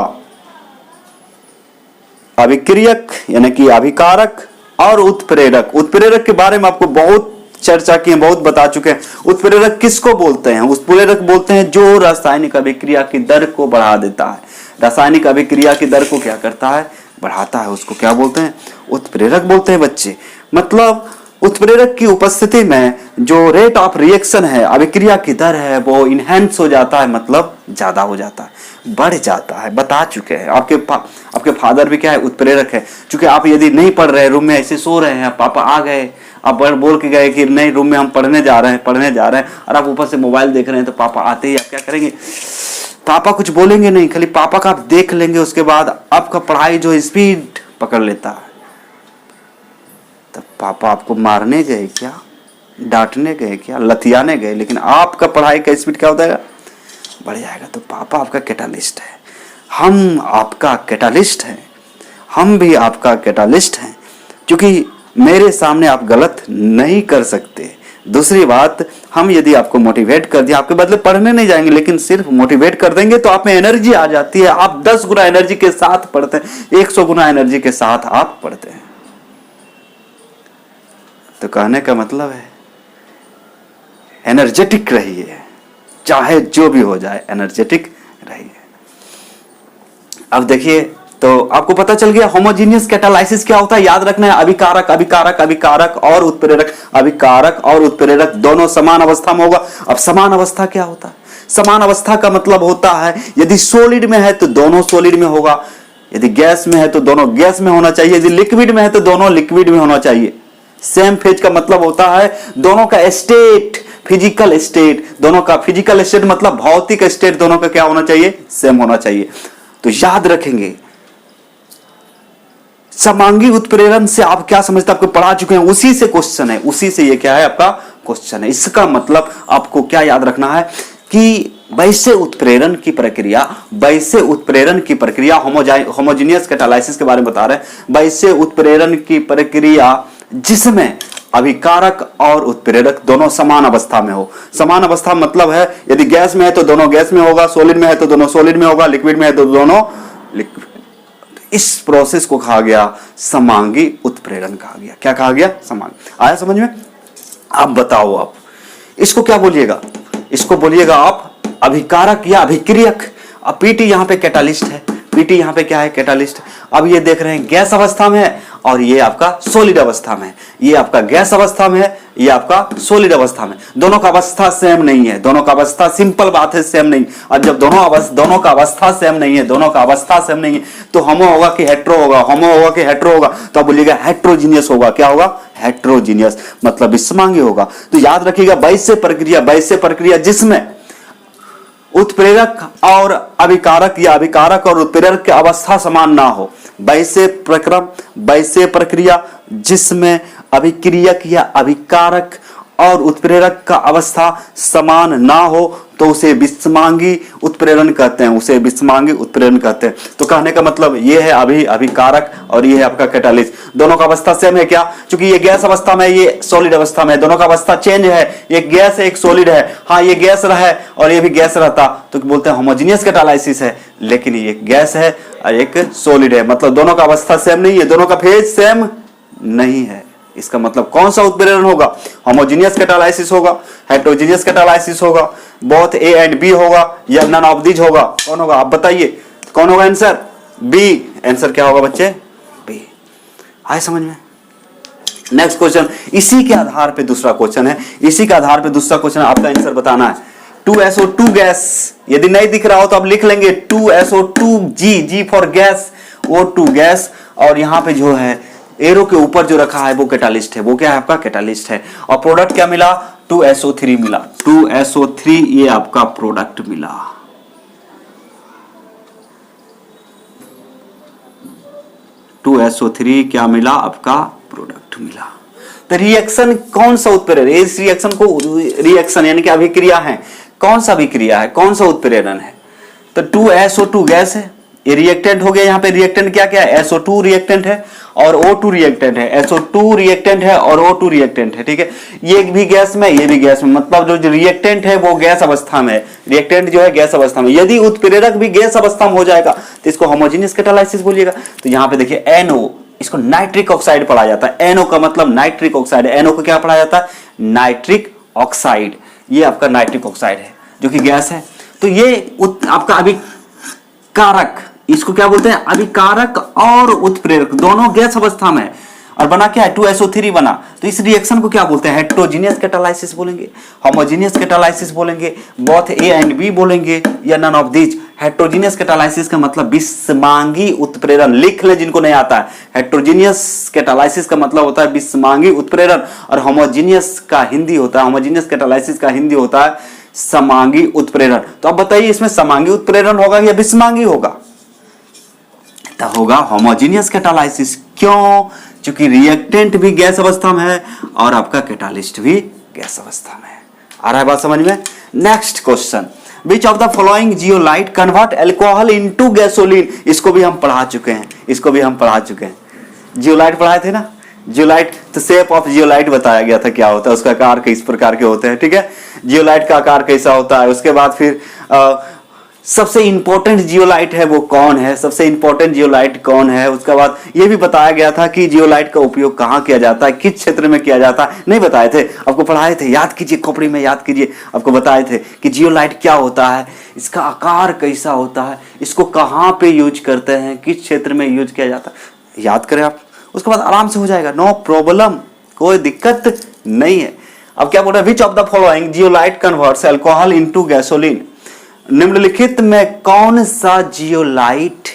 अभिक्रियक यानी कि अभिकारक और उत्प्रेरक। उत्प्रेरक के बारे में आपको बहुत चर्चा की है, बहुत बता चुके हैं। उत्प्रेरक किसको बोलते हैं? उत्प्रेरक बोलते हैं जो रासायनिक अभिक्रिया की दर को बढ़ा देता है। रासायनिक अभिक्रिया की दर को क्या करता है? बढ़ाता है। उसको क्या बोलते हैं? उत्प्रेरक बोलते हैं बच्चे। मतलब उत्प्रेरक की उपस्थिति में जो रेट ऑफ रिएक्शन है, अभिक्रिया की दर है, वो इनहेंस हो जाता है, मतलब ज्यादा हो जाता है, बढ़ जाता है। बता चुके हैं। आपके फादर भी क्या है? उत्प्रेरक है। क्योंकि आप यदि नहीं पढ़ रहे, रूम में ऐसे सो रहे हैं, पापा आ गए, आप बोल के गए कि नहीं रूम में हम पढ़ने जा रहे हैं, और आप ऊपर से मोबाइल देख रहे हैं, तो पापा आते ही आप क्या करेंगे? पापा कुछ बोलेंगे नहीं, खाली पापा का आप देख लेंगे, उसके बाद आपका पढ़ाई जो स्पीड पकड़ लेता है। तब पापा आपको मारने गए क्या, डांटने गए क्या, लतियाने गए, लेकिन आपका पढ़ाई का स्पीड क्या होता है? बढ़ जाएगा। तो पापा आपका कैटालिस्ट है, हम आपका कैटालिस्ट हैं, हम भी आपका कैटालिस्ट हैं, क्योंकि मेरे सामने आप गलत नहीं कर सकते। दूसरी बात, हम यदि आपको मोटिवेट कर दिया, आपके बदले पढ़ने नहीं जाएंगे, लेकिन सिर्फ मोटिवेट कर देंगे, तो आप में एनर्जी आ जाती है। आप 10 गुना एनर्जी के साथ पढ़ते हैं, 100 गुना एनर्जी के साथ आप पढ़ते हैं। तो कहने का मतलब है, एनर्जेटिक रहिए, चाहे जो भी हो जाए, एनर्जेटिक रहिए। अब देखिए, तो आपको पता चल गया होमोजेनियस कैटालाइसिस क्या होता है। याद रखना है, अभिकारक अभिकारक अभिकारक और उत्प्रेरक, अभिकारक और उत्प्रेरक दोनों समान अवस्था में होगा। अब समान अवस्था क्या होता है? समान अवस्था का मतलब होता है, यदि सॉलिड में है तो दोनों सॉलिड में होगा, यदि गैस में है तो दोनों गैस में होना चाहिए, यदि लिक्विड में है तो दोनों लिक्विड में होना चाहिए। सेम फेज का मतलब होता है दोनों का स्टेट, फिजिकल स्टेट, दोनों का फिजिकल स्टेट मतलब भौतिक स्टेट, दोनों का क्या होना चाहिए? सेम होना चाहिए। तो याद रखेंगे, समांगी उत्प्रेरण से आप क्या समझते हैं? आपको पढ़ा चुके हैं, उसी से क्वेश्चन है, उसी से ये क्या है? आपका क्वेश्चन है। इसका मतलब आपको क्या याद रखना है कि वैसे उत्प्रेरण की प्रक्रिया होमोजेनियस कैटालाइसिस के बारे में बता रहे हैं। वैसे उत्प्रेरण की प्रक्रिया जिसमें अभिकारक और उत्प्रेरक दोनों समान अवस्था में हो। समान अवस्था मतलब है यदि गैस में है तो दोनों गैस में होगा, सॉलिड में है तो दोनों सॉलिड में होगा, लिक्विड में है तो दोनों लिक्विड। इस प्रोसेस को कहा गया समांगी उत्प्रेरण कहा गया। क्या कहा गया? समांगी। आया समझ में? आप बताओ, आप इसको क्या बोलिएगा? इसको बोलिएगा आप अभिकारक या अभिक्रियक। अब पीटी यहां पे कैटालिस्ट है, पीटी यहां पे क्या है? कैटालिस्ट। अब ये देख रहे हैं गैस अवस्था में है और ये आपका सॉलिड अवस्था में है। ये आपका गैस अवस्था में है, ये आपका सॉलिड अवस्था में। दोनों का अवस्था सेम नहीं है, दोनों का अवस्था, सिंपल बात है, सेम नहीं। और जब दोनों का अवस्था सेम नहीं है, दोनों का अवस्था सेम नहीं है, तो होमो होगा कि हेट्रो होगा? होमो होगा कि हेट्रो होगा? तो आप बोलिएगा हेट्रोजीनियस होगा। क्या होगा? हेट्रोजीनियस, मतलब विषमांगी होगा। तो याद रखिएगा वैश्य प्रक्रिया जिसमें उत्प्रेरक और अभिकारक या अभिकारक और उत्प्रेरक की अवस्था समान ना हो, वैश्य प्रक्रिया जिसमें अभिक्रियक या अभिकारक और उत्प्रेरक का अवस्था समान ना हो, तो उसे विषमांगी उत्प्रेरण कहते हैं, उसे विषमांगी उत्प्रेरण कहते हैं। तो कहने का मतलब ये है अभिकारक और ये है आपका कैटालिस्ट। दोनों का अवस्था सेम है क्या? क्योंकि ये गैस अवस्था में है, ये सॉलिड अवस्था में है, दोनों का अवस्था चेंज है, एक गैस है एक सॉलिड है। हाँ, ये गैस रहा है और ये भी गैस रहता तो बोलते हैं होमोजेनियस कैटालाइसिस है, लेकिन ये गैस है और एक सॉलिड है, मतलब दोनों का अवस्था सेम नहीं है, दोनों का फेज सेम नहीं है। इसका मतलब कौन सा उत्प्रेरण होगा? होमोजेनियस कैटालाइसिस होगा, हेटेरोजेनियस कैटालाइसिस होगा, बोथ ए एंड बी होगा, या नन ऑफ दीज होगा? कौन होगा? आप बताइए कौन होगा आंसर? बी। आंसर क्या होगा बच्चे? बी। आए समझ में? नेक्स्ट क्वेश्चन, इसी के आधार पे दूसरा क्वेश्चन है, इसी के आधार पे दूसरा क्वेश्चन आपका आंसर बताना है। 2SO2 गैस, यदि नहीं दिख रहा हो तो आप लिख लेंगे 2SO2G, G for gas, O2 gas, और यहां पे जो है एरो के ऊपर जो रखा है वो कैटालिस्ट है। वो क्या है? आपका कैटालिस्ट है। और प्रोडक्ट क्या मिला? 2SO3 मिला। 2SO3 ये आपका प्रोडक्ट मिला। SO3 क्या मिला? आपका प्रोडक्ट मिला। तो रिएक्शन कौन सा उत्प्रेरण? इस रिएक्शन को रिएक्शन यानी कि अभिक्रिया है, कौन सा अभिक्रिया है, कौन सा उत्प्रेरण है? तो 2SO2 गैस है, ये रिएक्टेंट हो गया। यहाँ पे रिएक्टेंट क्या क्या है? SO2 रिएक्टेंट है और O2 रिएक्टेंट है। SO2 रिएक्टेंट है और O2 रिएक्टेंट है, ठीक है। ये भी गैस में, ये भी गैस में, मतलब जो रिएक्टेंट है वो गैस अवस्था में है, रिएक्टेंट जो है गैस अवस्था में। यदि उत्प्रेरक भी गैस अवस्था में हो जाएगा तो इसको होमोजेनियस कैटालाइसिस बोलिएगा। तो यहाँ पे देखिए NO, इसको नाइट्रिक ऑक्साइड पढ़ा जाता है। NO का मतलब नाइट्रिक ऑक्साइड है। NO को क्या पढ़ा जाता है? Nitric oxide. ये आपका नाइट्रिक ऑक्साइड है जो कि गैस है। तो ये आपका अभिकारक, इसको क्या बोलते हैं? अभिकारक और उत्प्रेरक दोनों गैस अवस्था में है। और बना क्या है? 2SO3 बना। तो इस रिएक्शन को क्या बोलते हैं? हेटेरोजेनियस कैटालाइसिस बोलेंगे, होमोजेनियस कैटालाइसिस बोलेंगे, बोथ ए एंड बी बोलेंगे, या none of these. Heterogeneous catalysis का मतलब विषमांगी उत्प्रेरण। लिख ले जिनको नहीं आता है। हेटेरोजेनियस कैटालाइसिस का मतलब होता है विषमांगी उत्प्रेरण, और होमोजेनियस का हिंदी होता है, होमोजेनियस कैटालाइसिस का हिंदी होता है समांगी उत्प्रेरण। तो अब बताइए इसमें समांगी उत्प्रेरण होगा या विषमांगी होगा? तो होगा होमोजेनियस कैटालाइसिस। क्यों? क्योंकि रिएक्टेंट भी गैस अवस्था में है और आपका कैटालिस्ट भी गैस अवस्था में है। आ रहा है बात समझ में? Next question, which of the following zeolite convert alcohol into gasoline? इसको भी हम पढ़ा चुके हैं, इसको भी हम पढ़ा चुके हैं। जियोलाइट पढ़ाए थे ना? जियोलाइट, तो शेप ऑफ जियोलाइट बताया गया था क्या होता है, उसका आकार किस प्रकार के होते हैं, ठीक है। जियोलाइट का आकार कैसा होता है, उसके बाद फिर सबसे इंपॉर्टेंट जियोलाइट है वो कौन है, सबसे इंपॉर्टेंट जियोलाइट कौन है। उसके बाद ये भी बताया गया था कि जियोलाइट का उपयोग कहाँ किया जाता है, किस क्षेत्र में किया जाता है। नहीं बताए थे, आपको पढ़ाए थे, याद कीजिए, खोपड़ी में याद कीजिए, आपको बताए थे कि जियोलाइट क्या होता है, इसका आकार कैसा होता है, इसको कहाँ पे यूज करते हैं, किस क्षेत्र में यूज किया जाता है, याद करें आप। उसके बाद आराम से हो जाएगा, नो प्रॉब्लम, कोई दिक्कत नहीं है। अब क्या बोल रहे हैं, which of the following zeolite converts alcohol into gasoline? निम्नलिखित में कौन सा जियोलाइट,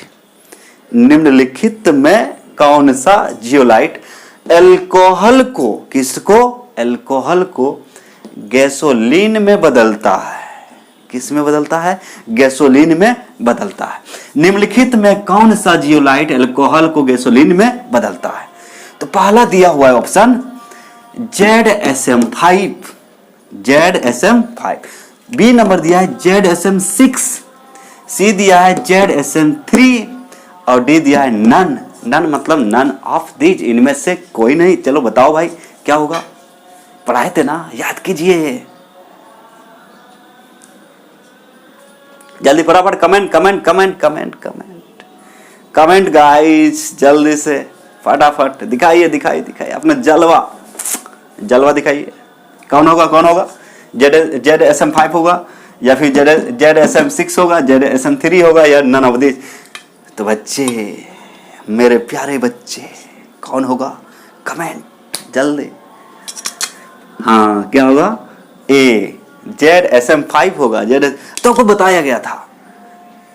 निम्नलिखित में कौन सा जियोलाइट अल्कोहल को, किसको, अल्कोहल को गैसोलीन में बदलता है? किस में बदलता है? गैसोलीन में बदलता है। निम्नलिखित में कौन सा जियोलाइट अल्कोहल को गैसोलीन में बदलता है? तो पहला दिया हुआ है option ZSM5, ZSM5। B number दिया है ZSM6, सी दिया है ZSM3 और डी दिया है नन। नन मतलब नन ऑफ दीज, इनमें से कोई नहीं। चलो बताओ भाई क्या होगा। पढ़ाए थे ना, याद कीजिए। जल्दी फटाफट comment comment comment comment comment comment guys, जल्दी से फटाफट दिखाइए दिखाइए दिखाइए अपना जलवा, जलवा दिखाइए। कौन होगा कौन होगा? ZSM5 होगा या फिर ZSM6 होगा, ZSM3 होगा या नन ऑफ दिस? तो बच्चे, मेरे प्यारे बच्चे, कौन होगा? कमेंट जल्दी। हाँ, क्या होगा? ए, ZSM5 होगा। तो आपको बताया गया था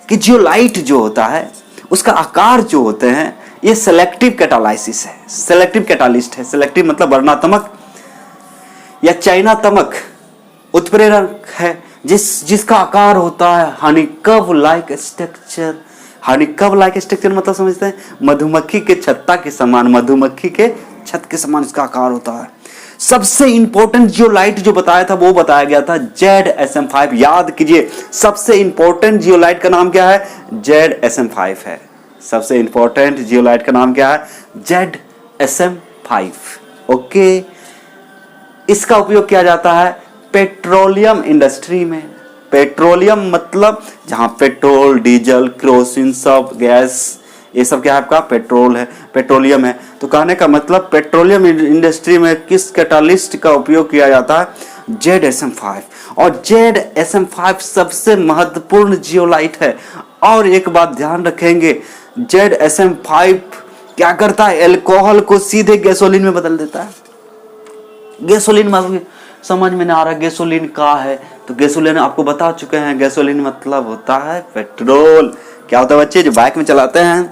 कि जियोलाइट जो होता है उसका आकार जो होते हैं ये सेलेक्टिव कैटालाइसिस है, सेलेक्टिव कैटालिस्ट है। सेलेक्टिव मतलब वर्णात्मक या चयनात्मक उत्प्रेरक है, जिसका आकार होता है हनीकव लाइक स्ट्रक्चर। हनीकव लाइक स्ट्रक्चर मतलब समझते हैं, मधुमक्खी के छत्ता के समान, मधुमक्खी के छत के समान इसका आकार होता है। सबसे इंपॉर्टेंट जियोलाइट जो बताया था वो बताया गया था ZSM5। याद कीजिए, सबसे इंपॉर्टेंट जियोलाइट का नाम क्या है? ZSM5 है। सबसे इंपॉर्टेंट जियोलाइट का नाम क्या है? ZSM5। ओके, इसका उपयोग किया जाता है पेट्रोलियम इंडस्ट्री में। पेट्रोलियम मतलब जहां पेट्रोल, डीजल, केरोसिन, सब गैस, ये सब क्या है आपका? पेट्रोल है, पेट्रोलियम है। तो कहने का मतलब पेट्रोलियम इंडस्ट्री में किस कैटालिस्ट का उपयोग किया जाता है? ZSM5। और ZSM5 सबसे महत्वपूर्ण जियोलाइट है। और एक बात ध्यान रखेंगे, ZSM5 क्या करता है? अल्कोहल को सीधे गैसोलीन में बदल देता है। गैसोलीन में समझ में नहीं आ रहा गैसोलीन क्या है? तो गैसोलीन आपको बता चुके हैं, गैसोलीन मतलब होता है पेट्रोल। क्या होता है बच्चे? जो बाइक में चलाते हैं,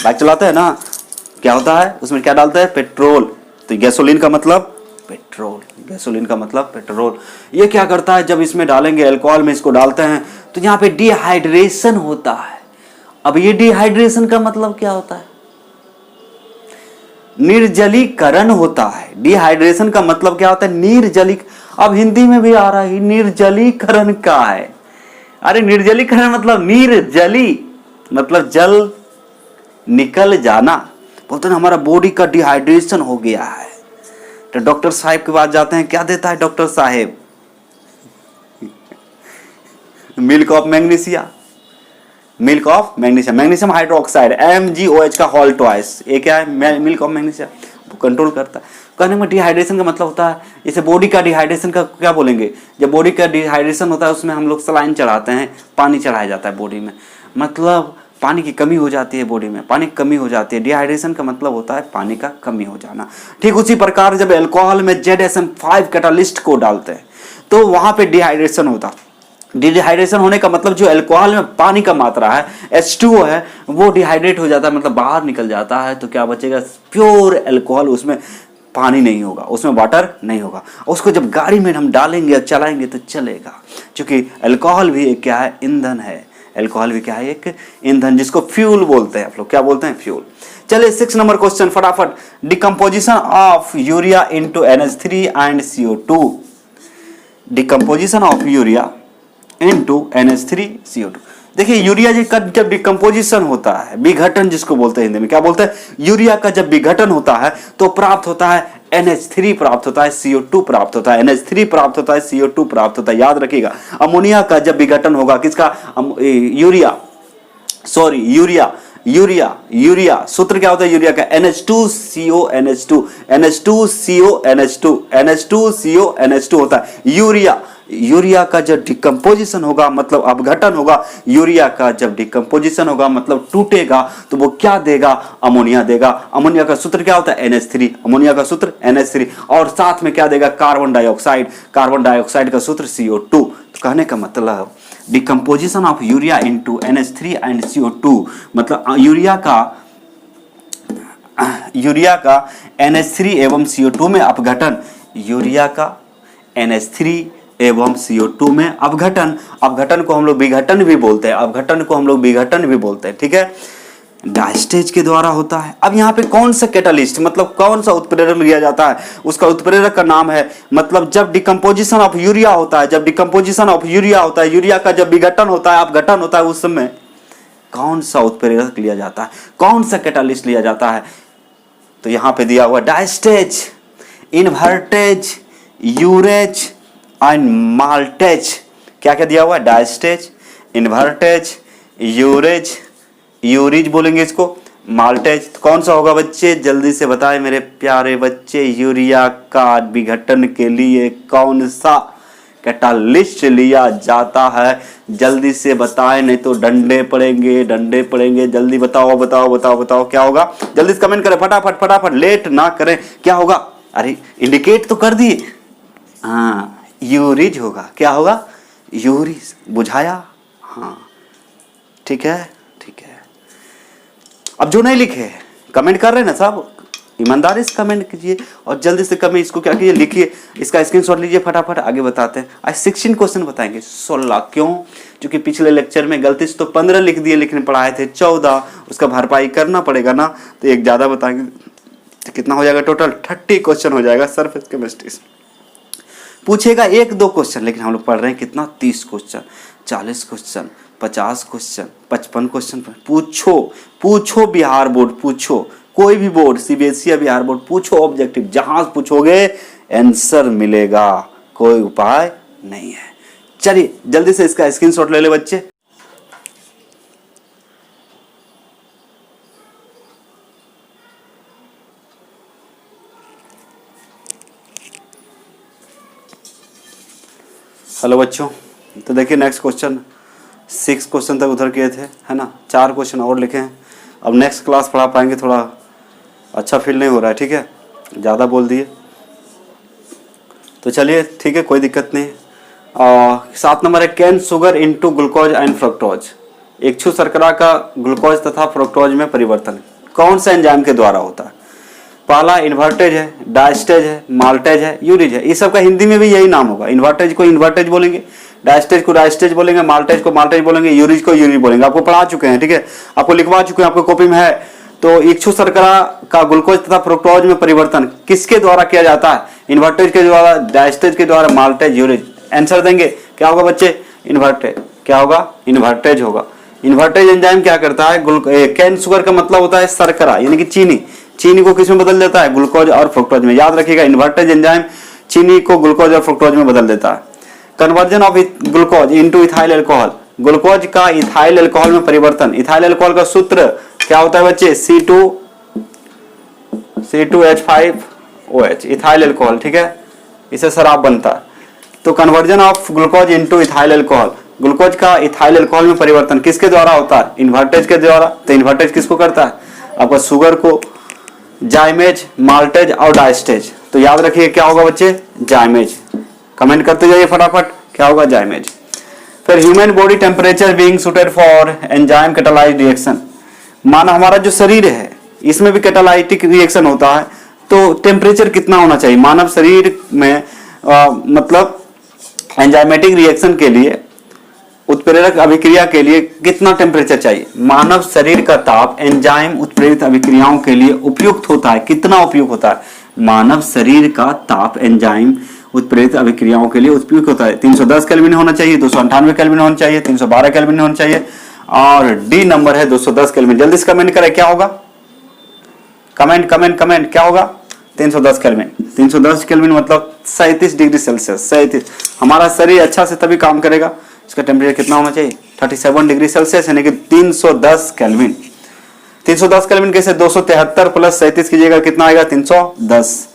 बाइक चलाते हैं ना, क्या होता है उसमें? क्या डालते हैं? पेट्रोल। तो गैसोलीन का मतलब पेट्रोल, गैसोलीन का मतलब पेट्रोल। ये क्या करता है? जब इसमें डालेंगे, अल्कोहल में इसको डालते हैं, तो यहाँ पे डिहाइड्रेशन होता है। अब ये डिहाइड्रेशन का मतलब क्या होता है? निर्जलीकरण होता है। डिहाइड्रेशन का मतलब क्या होता है? निर्जली। अब हिंदी में भी आ रहा है, निर्जलीकरण का है। अरे निर्जलीकरण मतलब निर्जली मतलब जल निकल जाना। बोलते हैं हमारा बॉडी का डिहाइड्रेशन हो गया है, तो डॉक्टर साहब के पास जाते हैं, क्या देता है डॉक्टर साहब? Milk of magnesia, milk of magnesium, magnesium hydroxide, MgOH का होल ट्वाइस। ये क्या है? मिल्क ऑफ मैग्नीशियम, वो कंट्रोल करता है। कहने में डिहाइड्रेशन का मतलब होता है, जैसे बॉडी का डिहाइड्रेशन का क्या बोलेंगे? जब बॉडी का डिहाइड्रेशन होता है उसमें हम लोग सलाइन चढ़ाते हैं, पानी चढ़ाया जाता है बॉडी में, मतलब पानी की कमी हो जाती है बॉडी में, पानी की कमी हो जाती है। डिहाइड्रेशन का मतलब होता है पानी का कमी हो जाना। ठीक उसी प्रकार जब अल्कोहल में ZSM5 कैटालिस्ट को डालते हैं तो वहां पे डिहाइड्रेशन होता है। डिहाइड्रेशन होने का मतलब जो अल्कोहल में पानी का मात्रा है, H2O है, वो डिहाइड्रेट हो जाता है, मतलब बाहर निकल जाता है। तो क्या बचेगा? प्योर अल्कोहल, उसमें पानी नहीं होगा, उसमें वाटर नहीं होगा। उसको जब गाड़ी में हम डालेंगे, चलाएंगे तो चलेगा, क्योंकि अल्कोहल भी एक क्या है? ईंधन है। अल्कोहल भी क्या है? एक ईंधन, जिसको फ्यूल बोलते हैं। आप लोग क्या बोलते हैं? फ्यूल। चलिए 6 नंबर क्वेश्चन फटाफट। Decomposition of urea into NH3 and CO2। Decomposition of urea into NH3 CO2। देखिए यूरिया जी का जब डिकम्पोजिशन होता है, विघटन जिसको बोलते हैं हिंदी में, क्या बोलते हैं? यूरिया का जब विघटन होता है तो प्राप्त होता है NH3 प्राप्त होता है, CO2 प्राप्त होता है, NH3 प्राप्त होता है, CO2 प्राप्त होता है। याद रखिएगा, अमोनिया का जब विघटन होगा, किसका? Urea, sorry urea, urea, urea सूत्र क्या होता है यूरिया का? NH2CO, NH2CO होता है यूरिया। यूरिया का जब डिकम्पोजिशन होगा मतलब अपघटन होगा, यूरिया का जब डिकम्पोजिशन होगा मतलब टूटेगा, तो वो क्या देगा? अमोनिया देगा। अमोनिया का सूत्र क्या होता है? NH3। अमोनिया का सूत्र NH3, और साथ में क्या देगा? Carbon dioxide. कार्बन डाइऑक्साइड का सूत्र CO2। तो कहने का मतलब decomposition of urea into NH3 and CO2 मतलब यूरिया का NH3 एवं CO2 में अपघटन, यूरिया का NH3 एवं CO2 में अपघटन। अपघटन को हम लोग विघटन भी बोलते हैं, अपघटन को हम लोग विघटन भी बोलते हैं। ठीक है, डायस्टेज के द्वारा होता है। अब यहाँ पे कौन सा कैटालिस्ट मतलब कौन सा उत्प्रेरक लिया जाता है? उसका उत्प्रेरक का नाम है, मतलब जब डिकम्पोजिशन ऑफ यूरिया होता है, जब डिकम्पोजिशन ऑफ यूरिया होता है, यूरिया का जब विघटन होता है, अपघटन होता है, उस समय कौन सा उत्प्रेरक लिया जाता है? कौन सा कैटालिस्ट लिया जाता है? तो यहाँ पे दिया हुआ diastase, invertase, urease and maltase. क्या क्या दिया हुआ है? डायस्टेज, इन्वर्टेज, यूरेज, यूरिज बोलेंगे इसको, माल्टेज। तो कौन सा होगा बच्चे? जल्दी से बताएं मेरे प्यारे बच्चे। यूरिया का विघटन के लिए कौन सा कैटालिस्ट लिया जाता है? जल्दी से बताएं, नहीं तो डंडे पड़ेंगे, डंडे पड़ेंगे। जल्दी बताओ बताओ बताओ बताओ क्या होगा? जल्दी से कमेंट करें फटाफट फटाफट, लेट ना करें। क्या होगा? अरे इंडिकेट तो कर दिए। हाँ, यूरिज होगा। क्या होगा? यूरिज। बुझाया? हाँ, ठीक है ठीक है। अब जो नहीं लिखे कमेंट कर रहे हैं ना सब, ईमानदारी से कमेंट कीजिए और जल्दी से कमेंट इसको क्या कीजिए, लिखिए, इसका स्क्रीनशॉट लीजिए फटाफट। आगे बताते हैं। आज 16 क्वेश्चन बताएंगे, 16। क्यों? क्योंकि पिछले लेक्चर में गलती से तो 15 लिख दिए, लेकिन पढ़ाए थे 14। उसका भरपाई करना पड़ेगा ना, तो एक ज़्यादा बताएंगे तो कितना हो जाएगा? टोटल 30 क्वेश्चन हो जाएगा सरफेस केमिस्ट्री से। पूछेगा 1-2 क्वेश्चन, लेकिन हम लोग पढ़ रहे हैं कितना? 30 क्वेश्चन, 40 क्वेश्चन, 50 क्वेश्चन, 55 क्वेश्चन। पूछो पूछो बिहार बोर्ड, पूछो कोई भी बोर्ड, सीबीएसई या बिहार बोर्ड, पूछो ऑब्जेक्टिव। जहां पूछोगे आंसर मिलेगा, कोई उपाय नहीं है। चलिए जल्दी से इसका स्क्रीनशॉट ले ले बच्चे। हेलो बच्चों, तो देखिए नेक्स्ट क्वेश्चन, 6 क्वेश्चन तक उधर किए थे, है ना? 4 क्वेश्चन और लिखे हैं। अब नेक्स्ट क्लास पढ़ा पाएंगे, थोड़ा अच्छा फील नहीं हो रहा है, ठीक है? ज़्यादा बोल दिए तो चलिए ठीक है, कोई दिक्कत नहीं। 7 नंबर है, cane sugar into glucose and fructose. इच्छु शर्करा का ग्लूकोज तथा फ्रक्टोज में परिवर्तन कौन सा एंजाइम के द्वारा होता है? पहला इन्वर्टेज है, डायस्टेज है, माल्टेज है, यूरिज है। ये सब का हिंदी में भी यही नाम होगा। इन्वर्टेज को इन्वर्टेज बोलेंगे, डायस्टेज को डायस्टेज बोलेंगे, माल्टेज को माल्टेज बोलेंगे, यूरिज को यूरिज बोलेंगे। आपको पढ़ा चुके हैं, ठीक है? आपको लिखवा चुके हैं, आपको कॉपी में है। तो इच्छु शर्करा का ग्लूकोज तथा फ्रुक्टोज में परिवर्तन किसके द्वारा किया जाता है? इन्वर्टेज के द्वारा, डायस्टेज के द्वारा, माल्टेज, यूरिज। आंसर देंगे क्या होगा बच्चे? इन्वर्टेज। क्या होगा? इन्वर्टेज होगा। इन्वर्टेज एंजाइम क्या करता है? कैन शुगर का मतलब होता है शर्करा, यानी कि चीनी। चीनी को किस में बदल देता है? ग्लूकोज और फ्रुक्टोज में। याद रखिएगा, इन्वर्टेज एंजाइम चीनी को ग्लूकोज और फ्रुक्टोज में बदल देता है। Conversion of glucose into ethyl alcohol. Glucose का इथाइल अल्कोहल में परिवर्तन। इथाइल अल्कोहल का सूत्र क्या होता है बच्चे? C2H5OH, इथाइल अल्कोहल, ठीक है? इससे शराब बनता है। तो conversion of glucose into ethyl alcohol, glucose का इथाइल अल्कोहल में परिवर्तन किसके द्वारा होता है? इन्वर्टेज के द्वारा। तो इन्वर्टेज किसको करता है? आपका शुगर को, जाइमेज, माल्टेज और डायस्टेज। तो याद रखिए क्या होगा बच्चे? जाइमेज। कमेंट करते जाइए फटाफट, क्या होगा? जाइमेज। फिर human body temperature being suited for enzyme catalysed reaction. माना हमारा जो शरीर है, इसमें भी कैटालाइटिक रिएक्शन होता है, तो टेम्परेचर कितना होना चाहिए मानव शरीर में? मतलब एंजाइमेटिक रिएक्शन के लिए, उत्प्रेरक अभिक्रिया के लिए कितना टेम्परेचर चाहिए? मानव शरीर का ताप एंजाइम उत्प्रेरित अभिक्रियाओं के लिए उपयुक्त होता है। कितना उपयुक्त होता है? मानव शरीर का ताप एंजाइम उत्प्रेरित अभिक्रियाओं के लिए उपयुक्त होता है। 310 केल्विन होना चाहिए, 298 केल्विन होना चाहिए, 312 केल्विन होना चाहिए, और डी नंबर है 210 केल्विन। जल्दी से कमेंट करें, क्या होगा? कमेंट कमेंट कमेंट, क्या होगा? 310 केल्विन। 310 केल्विन मतलब 37 डिग्री सेल्सियस। 37। हमारा शरीर अच्छा से तभी काम करेगा, इसका टेम्परेचर कितना होना चाहिए? 37 डिग्री सेल्सियस, यानी कि 310 केल्विन। 310 केल्विन कैसे? 273 प्लस 37 कीजिएगा, कितना आएगा? 310।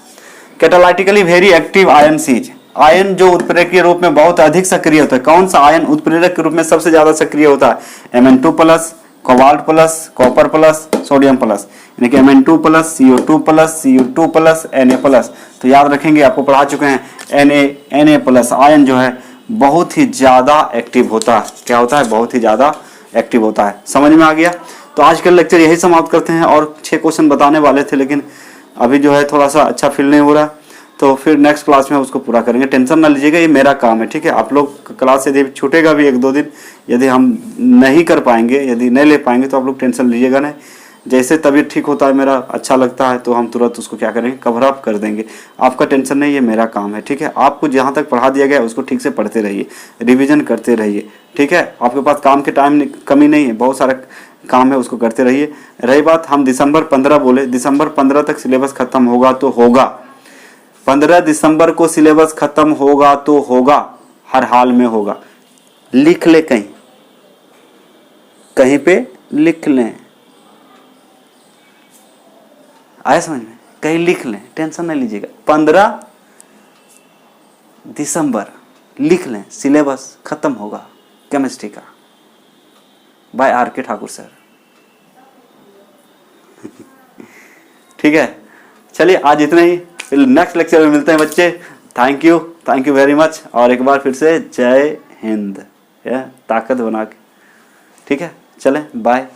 कैटालाइटिकली वेरी एक्टिव आयन सीज। आयन जो उत्प्रेरक के रूप में बहुत अधिक सक्रिय होता है। कौन सा आयन उत्प्रेरक के रूप में सबसे ज्यादा सक्रिय होता है? Mn2 plus, cobalt plus, copper plus, sodium plus, यानी कि Mn2 plus, CO2 plus, Cu2 plus, Na plus. तो याद रखेंगे, आपको पढ़ा चुके हैं, Na प्लस आयन जो है बहुत ही ज्यादा एक्टिव होता है। क्या होता है? बहुत ही ज्यादा एक्टिव होता है। समझ में आ गया? तो आज का लेक्चर यही समाप्त करते हैं। और 6 क्वेश्चन बताने वाले थे, लेकिन अभी जो है थोड़ा सा अच्छा फील नहीं हो रहा, तो फिर नेक्स्ट क्लास में उसको पूरा करेंगे। टेंशन ना लीजिएगा, ये मेरा काम है, ठीक है? आप लोग क्लास यदि छूटेगा भी 1-2 दिन, यदि हम नहीं कर पाएंगे, यदि नहीं ले पाएंगे, तो आप लोग टेंशन लीजिएगा नहीं। जैसे तबीयत ठीक होता है, मेरा अच्छा लगता है, तो हम तुरंत उसको क्या करेंगे? कवर अप कर देंगे। आपका टेंशन नहीं, ये मेरा काम है, ठीक है? आपको जहाँ तक पढ़ा दिया गया उसको ठीक से पढ़ते रहिए, रिविजन करते रहिए, ठीक है? आपके पास काम के टाइम कमी नहीं है, बहुत सारा काम है, उसको करते रहिए। रही बात हम दिसंबर 15 बोले, दिसंबर 15 तक सिलेबस खत्म होगा तो होगा। 15 दिसंबर को सिलेबस खत्म होगा तो होगा, हर हाल में होगा। लिख ले, कहीं कहीं पे लिख लें, आया समझ में? कहीं लिख लें, टेंशन नहीं लीजिएगा। 15 दिसंबर लिख लें, सिलेबस खत्म होगा केमिस्ट्री का, बाय आर के ठाकुर सर। ठीक है, चलिए आज इतना ही, फिर नेक्स्ट लेक्चर में मिलते हैं बच्चे। Thank you very much. और एक बार फिर से जय हिंद, ताकत बना के। ठीक है, चलें, बाय।